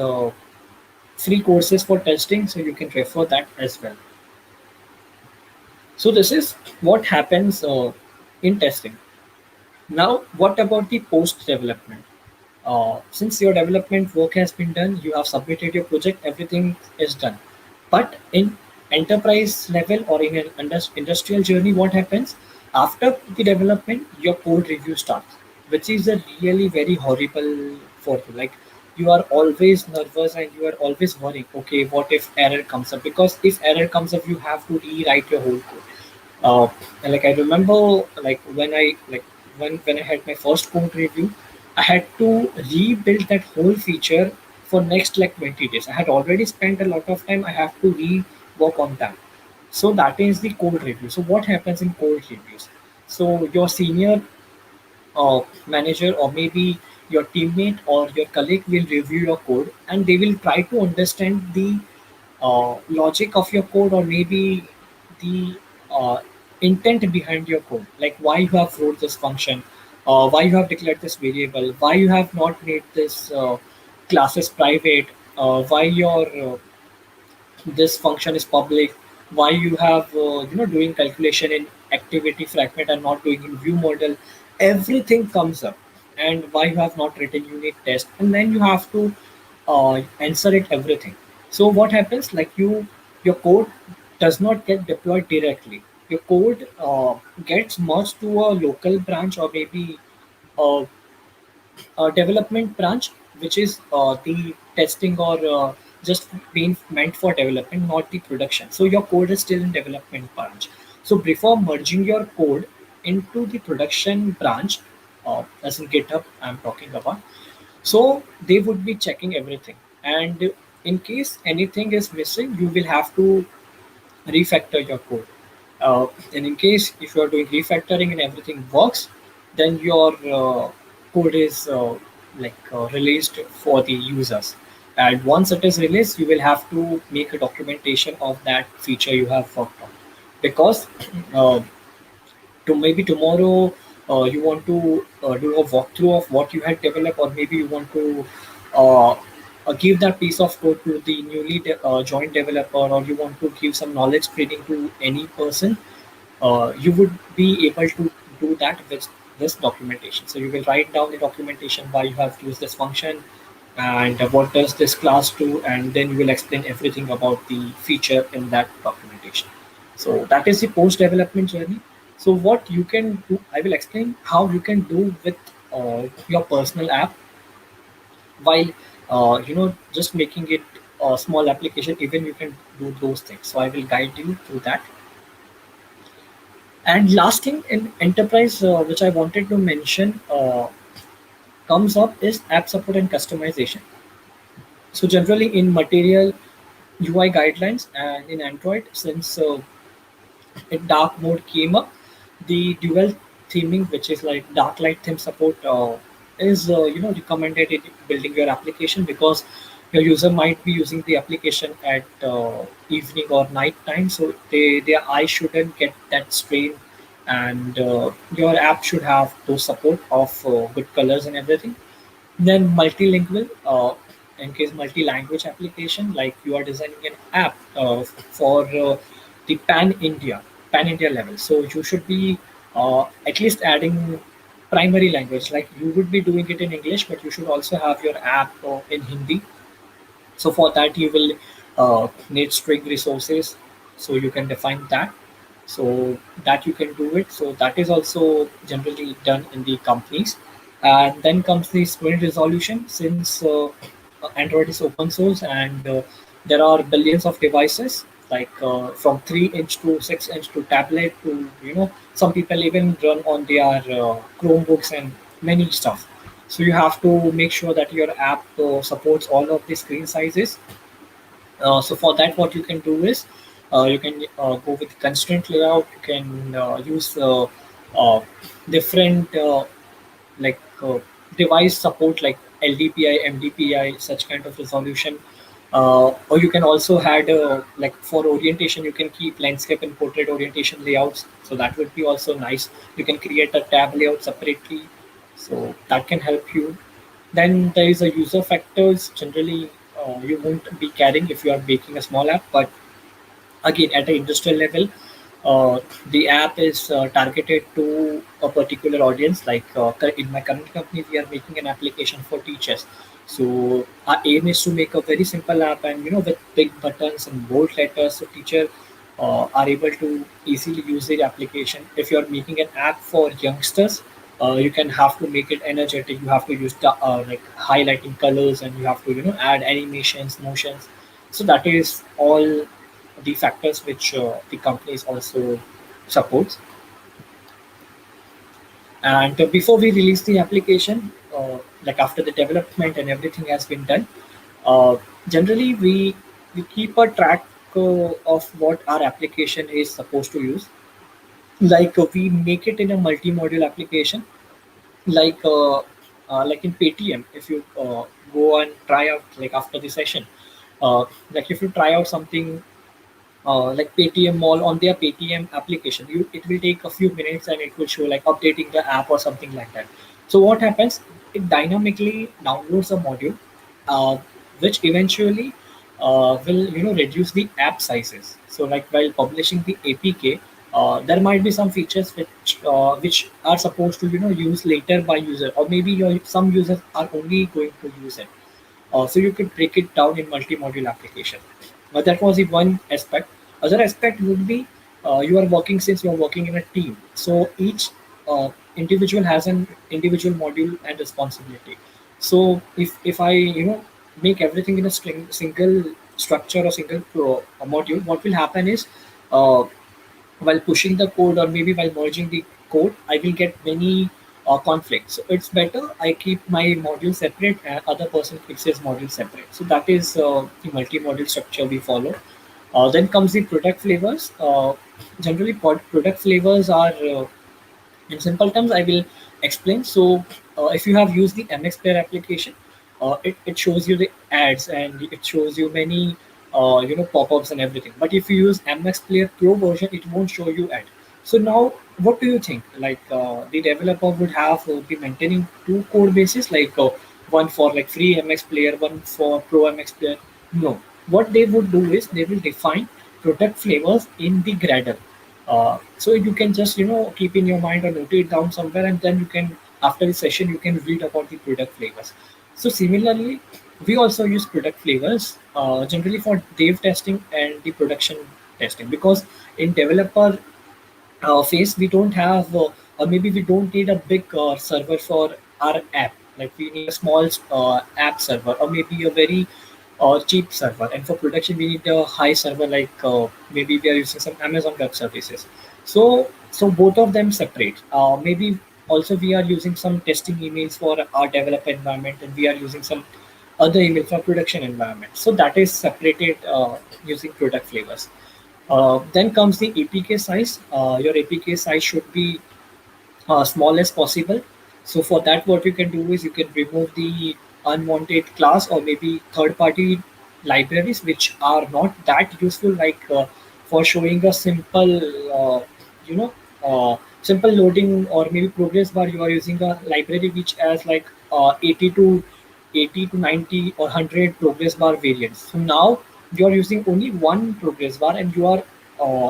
free courses for testing, so you can refer that as well. So this is what happens in testing. Now, what about the post development? Since your development work has been done, you have submitted your project, everything is done. But in enterprise level or in an industrial journey, what happens after the development? Your code review starts, which is a really very horrible for you. Like, you are always nervous and you are always worrying. Okay, what if error comes up? Because if error comes up, you have to rewrite your whole code. And like I remember, like when I had my first code review, I had to rebuild that whole feature for next like 20 days. I had already spent a lot of time. I have to rework on that. So that is the code review. So what happens in code reviews? So your senior manager, or maybe your teammate or your colleague will review your code, and they will try to understand the logic of your code, or maybe the uh, intent behind your code, like why you have wrote this function, why you have declared this variable, why you have not made this classes private, why your this function is public, why you have doing calculation in activity fragment and not doing in view model. Everything comes up, and why you have not written unit test, and then you have to answer it everything. So what happens, like your code does not get deployed directly. Your code gets merged to a local branch, or maybe a development branch, which is the testing, or just being meant for development, not the production. So your code is still in development branch. So before merging your code into the production branch, as in GitHub, I'm talking about. So they would be checking everything, and in case anything is missing, you will have to refactor your code. And in case if you are doing refactoring and everything works, then your code is released for the users. And once it is released, you will have to make a documentation of that feature you have worked on, because uh, to maybe tomorrow you want to do a walkthrough of what you had developed, or maybe you want to uh, give that piece of code to the newly joined developer, or you want to give some knowledge training to any person. You would be able to do that with this documentation. So you will write down the documentation, why you have used this function, and what does this class do, and then you will explain everything about the feature in that documentation. So that is the post development journey. So what you can do, I will explain how you can do with your personal app, while just making it a small application. Even you can do those things, so I will guide you through that. And last thing in enterprise, which I wanted to mention, comes up is app support and customization. So generally in material UI guidelines, and in Android, since in dark mode came up, the dual theming, which is like dark light theme support, is recommended in building your application, because your user might be using the application at evening or night time, so their eye shouldn't get that strain, and your app should have those support of good colors and everything. Then multilingual, in case multi-language application, like you are designing an app for the pan India level. So you should be at least adding primary language. Like you would be doing it in English, but you should also have your app in Hindi. So for that, you will need string resources. So you can define that. So that you can do it. So that is also generally done in the companies. And then comes the sprint resolution. Since Android is open source, and there are billions of devices, like from 3 inch to 6 inch to tablet to some people even run on their Chromebooks and many stuff. So you have to make sure that your app supports all of the screen sizes. So for that, what you can do is you can go with constraint layout. You can use different like device support like LDPI, MDPI, such kind of resolution. Or you can also add like for orientation, you can keep landscape and portrait orientation layouts. So that would be also nice. You can create a tab layout separately. So that can help you. Then there is a user factors. Generally, you won't be carrying if you are making a small app, but again at an industrial level, the app is targeted to a particular audience. Like in my current company, we are making an application for teachers. So our aim is to make a very simple app, and with big buttons and bold letters, so teacher are able to easily use the application. If you are making an app for youngsters, you can have to make it energetic. You have to use like highlighting colors, and you have to add animations, motions. So that is all the factors which the companies also supports. And before we release the application, like after the development and everything has been done, uh, generally we keep a track of what our application is supposed to use. Like we make it in a multi-module application. Like in Paytm, if you go and try out like after the session, like if you try out something like Paytm Mall on their Paytm application. It will take a few minutes and it will show like updating the app or something like that. So what happens? It dynamically downloads a module, uh, which eventually will reduce the app sizes. So like while publishing the APK, there might be some features which are supposed to use later by user, or maybe some users are only going to use it. So you could break it down in multi-module application. But that was the one aspect. Other aspect would be you are working since you are working in a team. So each individual has an individual module and responsibility. So if I make everything in a single structure or single module, what will happen is uh, while pushing the code or maybe while merging the code, I will get many conflicts. So it's better I keep my module separate and other person keeps his module separate. So that is the multi-module structure we follow. Then comes the product flavors. Generally, product flavors are in simple terms, I will explain. So, if you have used the MX Player application, it shows you the ads and it shows you many pop-ups and everything. But if you use MX Player Pro version, it won't show you ad. So now, what do you think? Like the developer would have be maintaining two code bases, like one for like free MX Player, one for Pro MX Player. No, what they would do is they will define product flavors in the Gradle. So you can just keep in your mind or note it down somewhere, and then you can after the session you can read about the product flavors. So similarly, we also use product flavors generally for dev testing and the production testing, because in developer phase we don't have or maybe we don't need a big server for our app. Like we need a small app server, or maybe a very cheap server, and for production we need a high server, like maybe we are using some Amazon web services. So both of them separate. Maybe also we are using some testing emails for our developer environment, and we are using some other email for production environment. So that is separated using product flavors. Then comes the APK size. Your APK size should be small as possible. So for that, what you can do is you can remove the unwanted class or maybe third-party libraries which are not that useful, like for showing a simple, you know, simple loading or maybe progress bar. You are using a library which has like 80 to 90 or 100 progress bar variants. So now you are using only one progress bar, and you are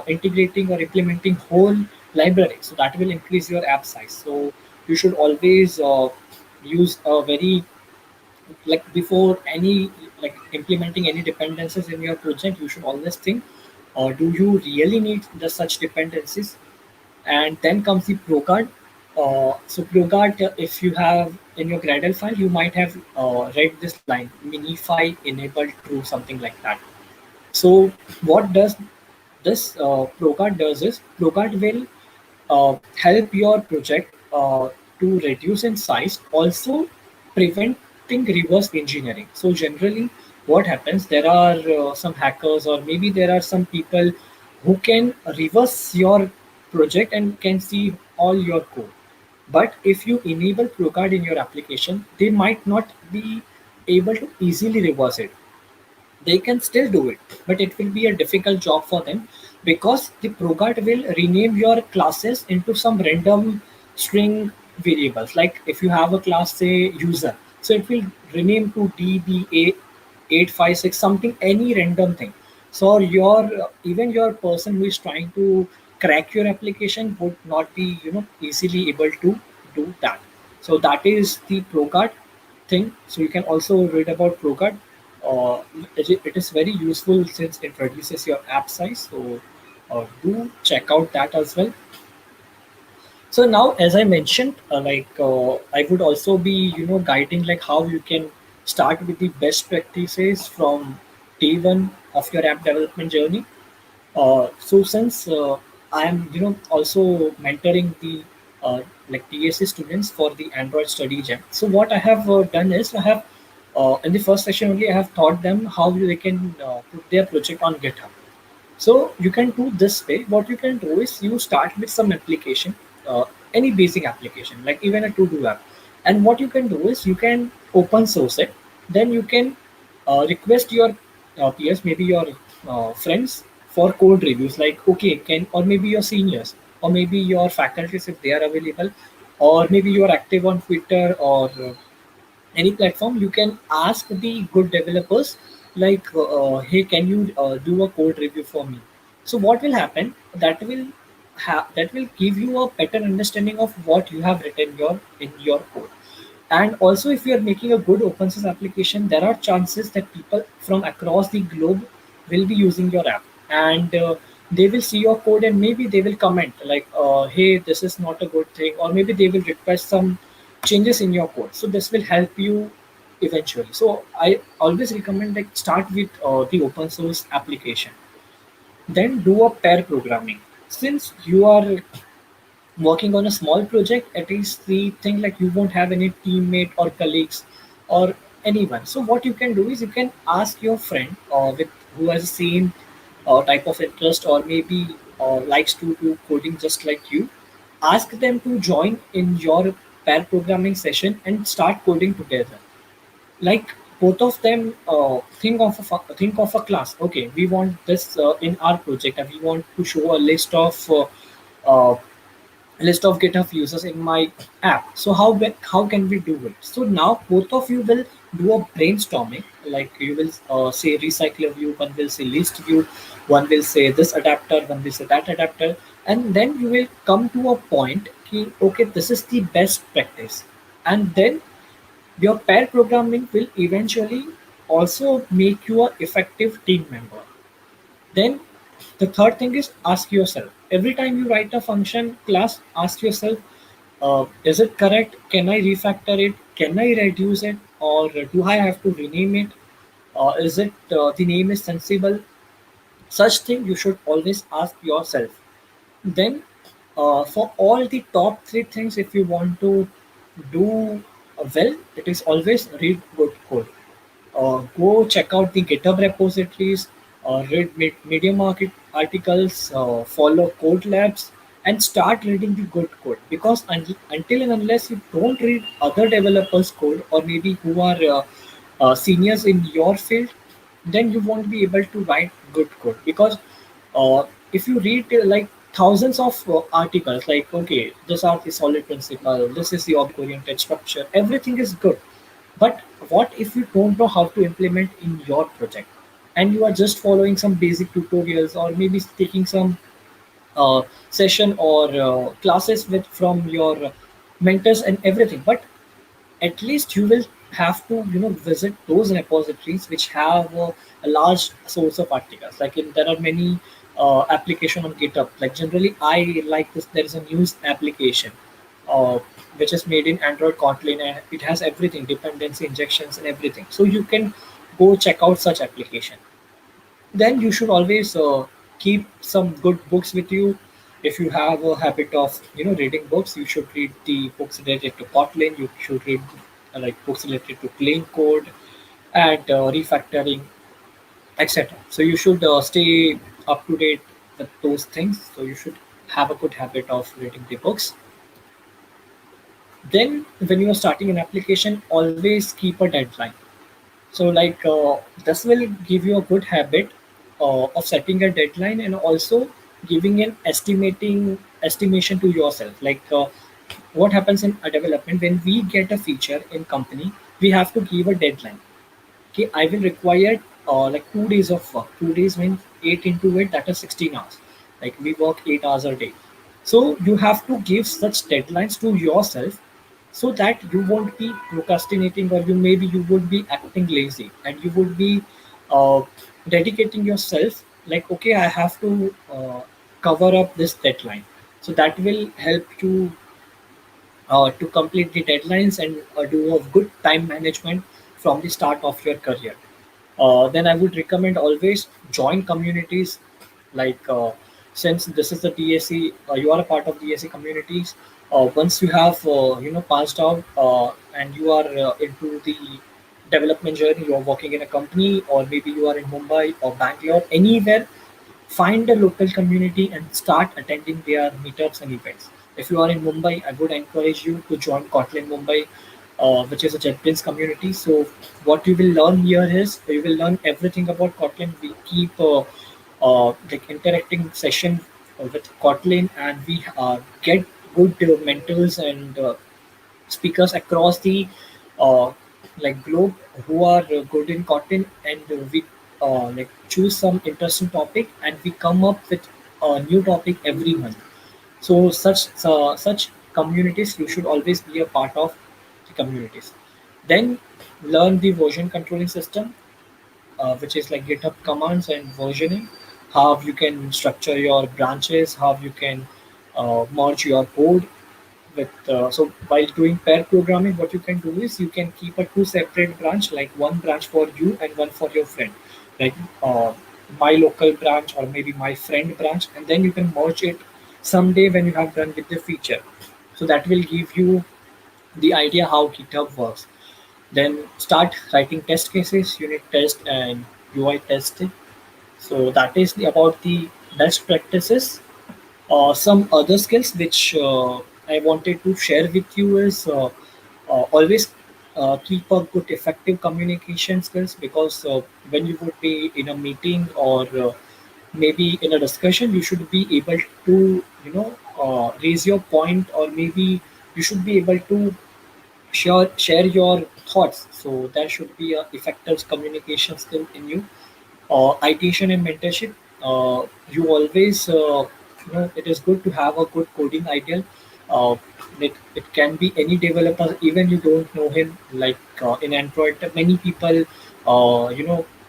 integrating or implementing whole library. So that will increase your app size. So you should always use a very, like before any, like implementing any dependencies in your project, you should always think, do you really need the such dependencies? And then comes the ProGuard. So ProGuard, if you have in your Gradle file, you might have read this line: minify enabled true, something like that. So what does this ProGuard does is ProGuard will help your project to reduce in size, also preventing reverse engineering. So generally, what happens? There are some hackers, or maybe there are some people who can reverse your project and can see all your code. But if you enable ProGuard in your application, they might not be able to easily reverse it. They can still do it, but it will be a difficult job for them, because the ProGuard will rename your classes into some random string variables. Like if you have a class, say user, so it will rename to DBA856 something, any random thing. So your even your person who is trying to crack your application would not be easily able to do that. So that is the ProGuard thing. So you can also read about ProGuard. uh, it is very useful since it reduces your app size. So do check out that as well. So now, as I mentioned, I would also be guiding like how you can start with the best practices from day one of your app development journey. So since I am also mentoring the like TSC students for the Android Study Jam. So what I have done is I have in the first session only I have taught them how they can put their project on GitHub. So you can do this way. What you can do is you start with some application, any basic application, like even a to-do app. And what you can do is you can open source it. Then you can request your peers, maybe your friends, for code reviews. Like okay, can or maybe your seniors, or maybe your faculties if they are available, or maybe you are active on Twitter or any platform. You can ask the good developers like hey, can you do a code review for me? So what will happen, that will give you a better understanding of what you have written in your code. And also, if you are making a good open source application, there are chances that people from across the globe will be using your app, and they will see your code, and maybe they will comment like, hey, this is not a good thing, or maybe they will request some changes in your code. So this will help you eventually. So I always recommend like start with the open source application, then do a pair programming. Since you are working on a small project, at least the thing like you won't have any teammate or colleagues or anyone. So what you can do is you can ask your friend with who has the same type of interest, or maybe likes to do coding just like you. Ask them to join in your pair programming session and start coding together. Like both of them think of a class. Okay, we want this in our project, and we want to show a uh, list of GitHub users in my app. So how can we do it? So now both of you will do a brainstorming. Like you will say recycler view, one will say list view, one will say this adapter, one will say that adapter, and then you will come to a point. Okay, this is the best practice, and then your pair programming will eventually also make you an effective team member. Then the third thing is ask yourself every time you write a function class, ask yourself, is it correct? Can I refactor it? Can I reduce it? Or do I have to rename it? Is it the name is sensible? Such thing you should always ask yourself. Then for all the top three things, if you want to do well, it is always read good code. Go check out the GitHub repositories, read Medium articles, follow code labs, and start reading the good code. Because until and unless you don't read other developers' code, or maybe who are seniors in your field, then you won't be able to write good code. Because if you read like thousands of articles, like okay, this are the solid principle, this is the object-oriented structure, everything is good, but what if you don't know how to implement in your project, and you are just following some basic tutorials, or maybe taking some session or classes with from your mentors and everything, but at least you will have to visit those repositories which have a large source of articles. Like there are many application on GitHub. Like generally I like this, there is a news application uh, which is made in Android Kotlin, and it has everything, dependency injections and everything. So you can go check out such application. Then you should always keep some good books with you. If you have a habit of reading books, you should read the books related to Kotlin. You should read like books related to plain code and refactoring, etc. So you should stay up to date with those things. So you should have a good habit of reading the books. Then when you are starting an application, always keep a deadline. So this will give you a good habit of setting a deadline, and also giving an estimating estimation to yourself. What happens in a development, when we get a feature in company, we have to give a deadline. Okay, I will require 2 days of work. 2 days means 8 into 8, that is 16 hours. Like we work 8 hours a day. So you have to give such deadlines to yourself, so that you won't be procrastinating, or you would be acting lazy, and you would be uh, dedicating yourself. Like, okay, I have to cover up this deadline. So that will help you to complete the deadlines and do a good time management from the start of your career. Then I would recommend always join communities. Since this is the DSC, you are a part of DSC communities. Once you have passed out and you are into the development journey, you are working in a company, or maybe you are in Mumbai or Bangalore, anywhere, find a local community and start attending their meetups and events. If you are in Mumbai, I would encourage you to join Kotlin Mumbai, which is a JetBrains community. So what you will learn here is you will learn everything about Kotlin. We keep interacting session with Kotlin, and we get good mentors and speakers across the uh, globe who are good in Kotlin, and we choose some interesting topic, and we come up with a new topic every month. So such communities, you should always be a part of the communities. Then learn the version controlling system, which is like GitHub commands and versioning. How you can structure your branches, how you can merge your code with. So while doing pair programming, what you can do is you can keep a two separate branch, like one branch for you and one for your friend, like uh, my local branch or maybe my friend branch, and then you can merge it someday when you have done with the feature. So that will give you the idea how GitHub works. Then start writing test cases, unit test and UI testing. So that is about the best practices. Some other skills which I wanted to share with you is always keep a good effective communication skills, because when you would be in a meeting or maybe in a discussion, you should be able to raise your point, or maybe you should be able to share your thoughts. So there should be a effective communication skill in you. Ideation and mentorship. You always, it is good to have a good coding ideal. Uh, it can be any developer, even you don't know him. In Android, many people,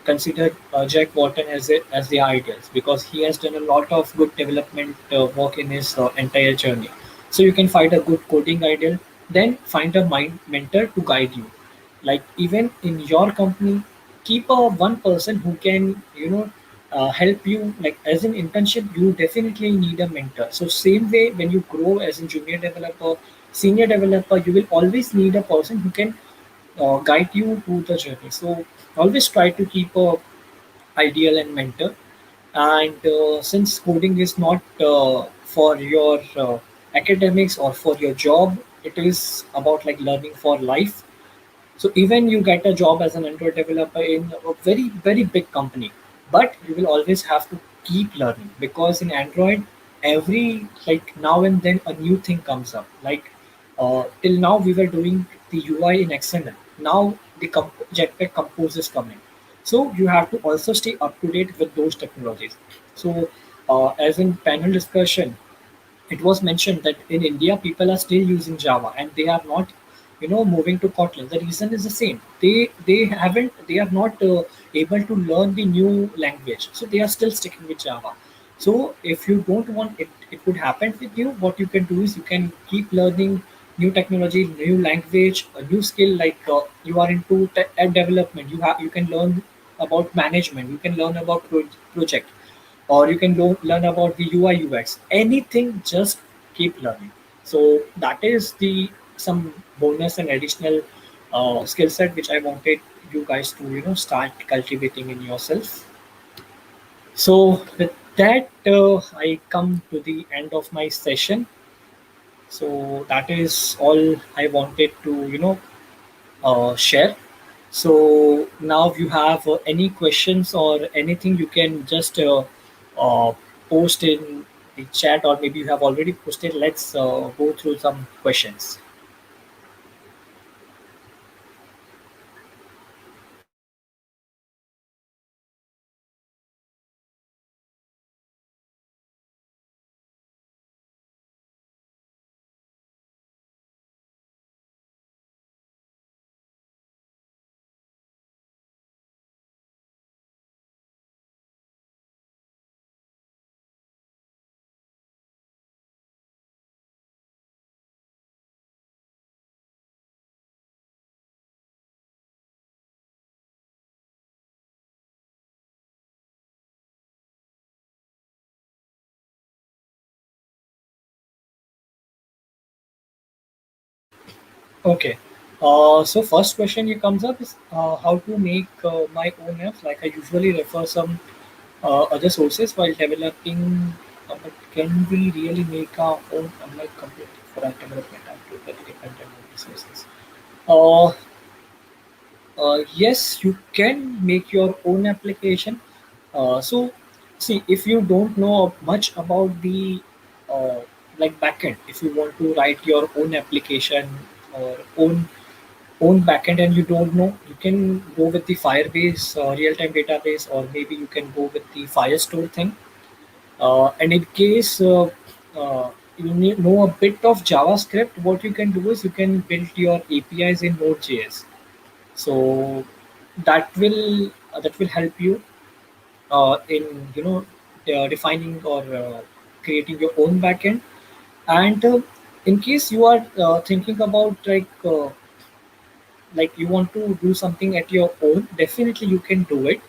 consider Jack Walton as their ideals, because he has done a lot of good development work in his entire journey. So you can find a good coding ideal, then find a mentor to guide you. Like even in your company, keep a one person who can help you. Like as an internship, you definitely need a mentor. So same way, when you grow as a junior developer, senior developer, you will always need a person who can guide you through the journey. So always try to keep a ideal and mentor. And since coding is not for your academics or for your job, it is about like learning for life. So even you get a job as an Android developer in a very, very big company, but you will always have to keep learning, because in Android, every like now and then a new thing comes up. Till now we were doing the UI in XML. Now the Jetpack Compose is coming. So you have to also stay up to date with those technologies. So as in panel discussion, it was mentioned that in India people are still using Java, and they are not, moving to Kotlin. The reason is the same. They are not able to learn the new language, so they are still sticking with Java. So if you don't want it, it could happen with you. What you can do is you can keep learning new technology, new language, a new skill. You are into development. You can learn about management, you can learn about project, or you can learn about the UI UX. Anything, just keep learning. So that is the some bonus and additional skill set which I wanted you guys to start cultivating in yourself. So with that, I come to the end of my session. So that is all I wanted to share. So now, if you have any questions or anything, you can just uh, post in the chat, or maybe you have already posted. Let's go through some questions. Okay. So first question here comes up is how to make my own apps. Like I usually refer some other sources while developing, but can we really make our own, unlike completely for app development and totally dependent on resources? Uh, yes, you can make your own application. So, see, if you don't know much about the uh, like backend, if you want to write your own application or own backend and you don't know, you can go with the Firebase real-time database, or maybe you can go with the Firestore thing. And in case you know a bit of JavaScript, what you can do is you can build your APIs in Node.js. So that will help you in defining or creating your own backend. And in case you are thinking about like you want to do something at your own, definitely you can do it.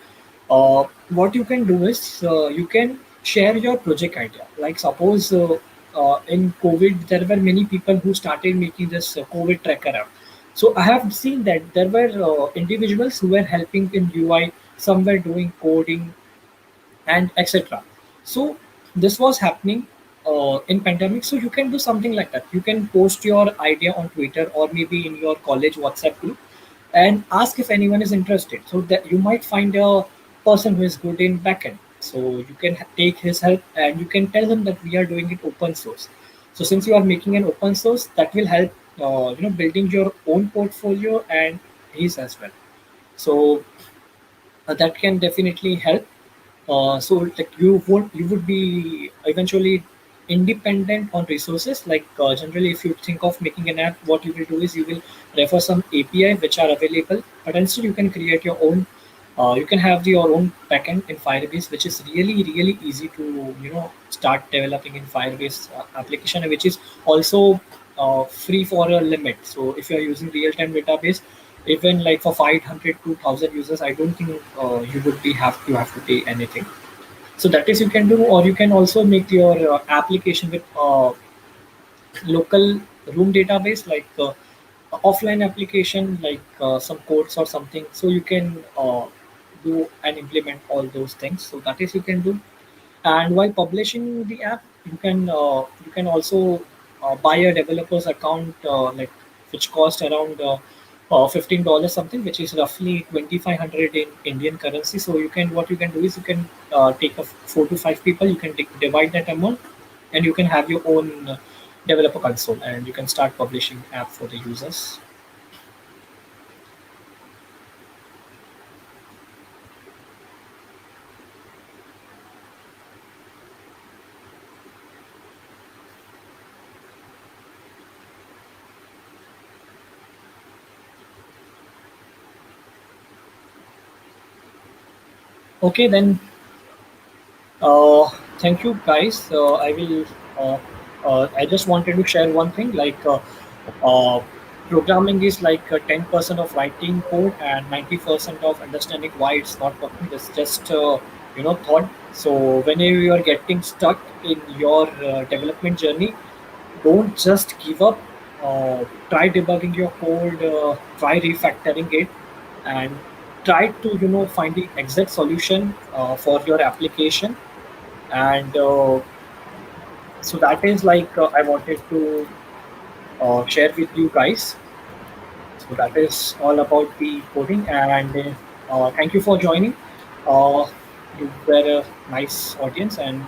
What you can do is you can share your project idea. Like suppose in COVID, there were many people who started making this COVID tracker app. So I have seen that there were individuals who were helping in UI, some were doing coding, and etc. So this was happening in pandemic. So you can do something like that. You can post your idea on Twitter or maybe in your college WhatsApp group and ask if anyone is interested. So that you might find a person who is good in backend. So you can take his help and you can tell him that we are doing it open source. So since you are making an open source, that will help building your own portfolio and his as well. So that can definitely help. So like you would be eventually independent on resources. Like generally, if you think of making an app, what you will do is you will refer some API which are available, but instead you can create your own. You can have your own backend in Firebase, which is really easy to start developing in Firebase application, which is also free for a limit. So if you are using real-time database, even like for 500 to 1000 users, I don't think you would be have to pay anything. So that is you can do, or you can also make your application with local room database, like offline application, like some codes or something. So you can do and implement all those things. So that is you can do. And while publishing the app, you can also buy a developer's account, like which cost around $15 something, which is roughly 2500 in Indian currency. So you can what you can do is you can take a 4 to 5 people, you can divide that amount, and you can have your own developer console, and you can start publishing app for the users. Okay, then thank you guys. I will. I just wanted to share one thing. Uh, programming is like 10% of writing code and 90% of understanding why it's not working. It's just thought. So whenever you are getting stuck in your development journey, don't just give up. Try debugging your code, try refactoring it, and try to find the exact solution for your application. And so that is like I wanted to share with you guys. So that is all about the coding, and thank you for joining. Uh, you were a nice audience, and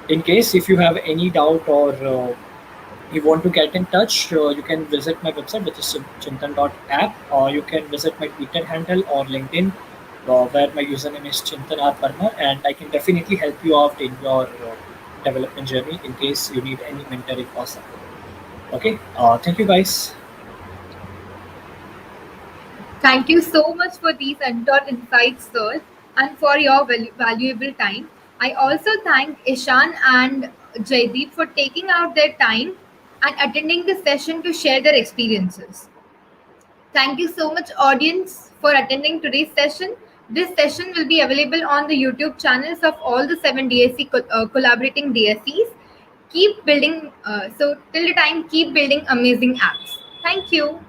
in case if you have any doubt or you want to get in touch, you can visit my website, which is chintan.app, or you can visit my Twitter handle or LinkedIn, where my username is Chintan R. Parmar, and I can definitely help you out in your development journey in case you need any mentoring or support. Okay, thank you guys. Thank you so much for these untold insights, sir, and for your valuable time. I also thank Ishaan and Jaydeep for taking out their time and attending the session to share their experiences. Thank you so much, audience, for attending today's session. This session will be available on the YouTube channels of all the 7 DSC collaborating DSCs. Keep building, so till the time, keep building amazing apps. Thank you.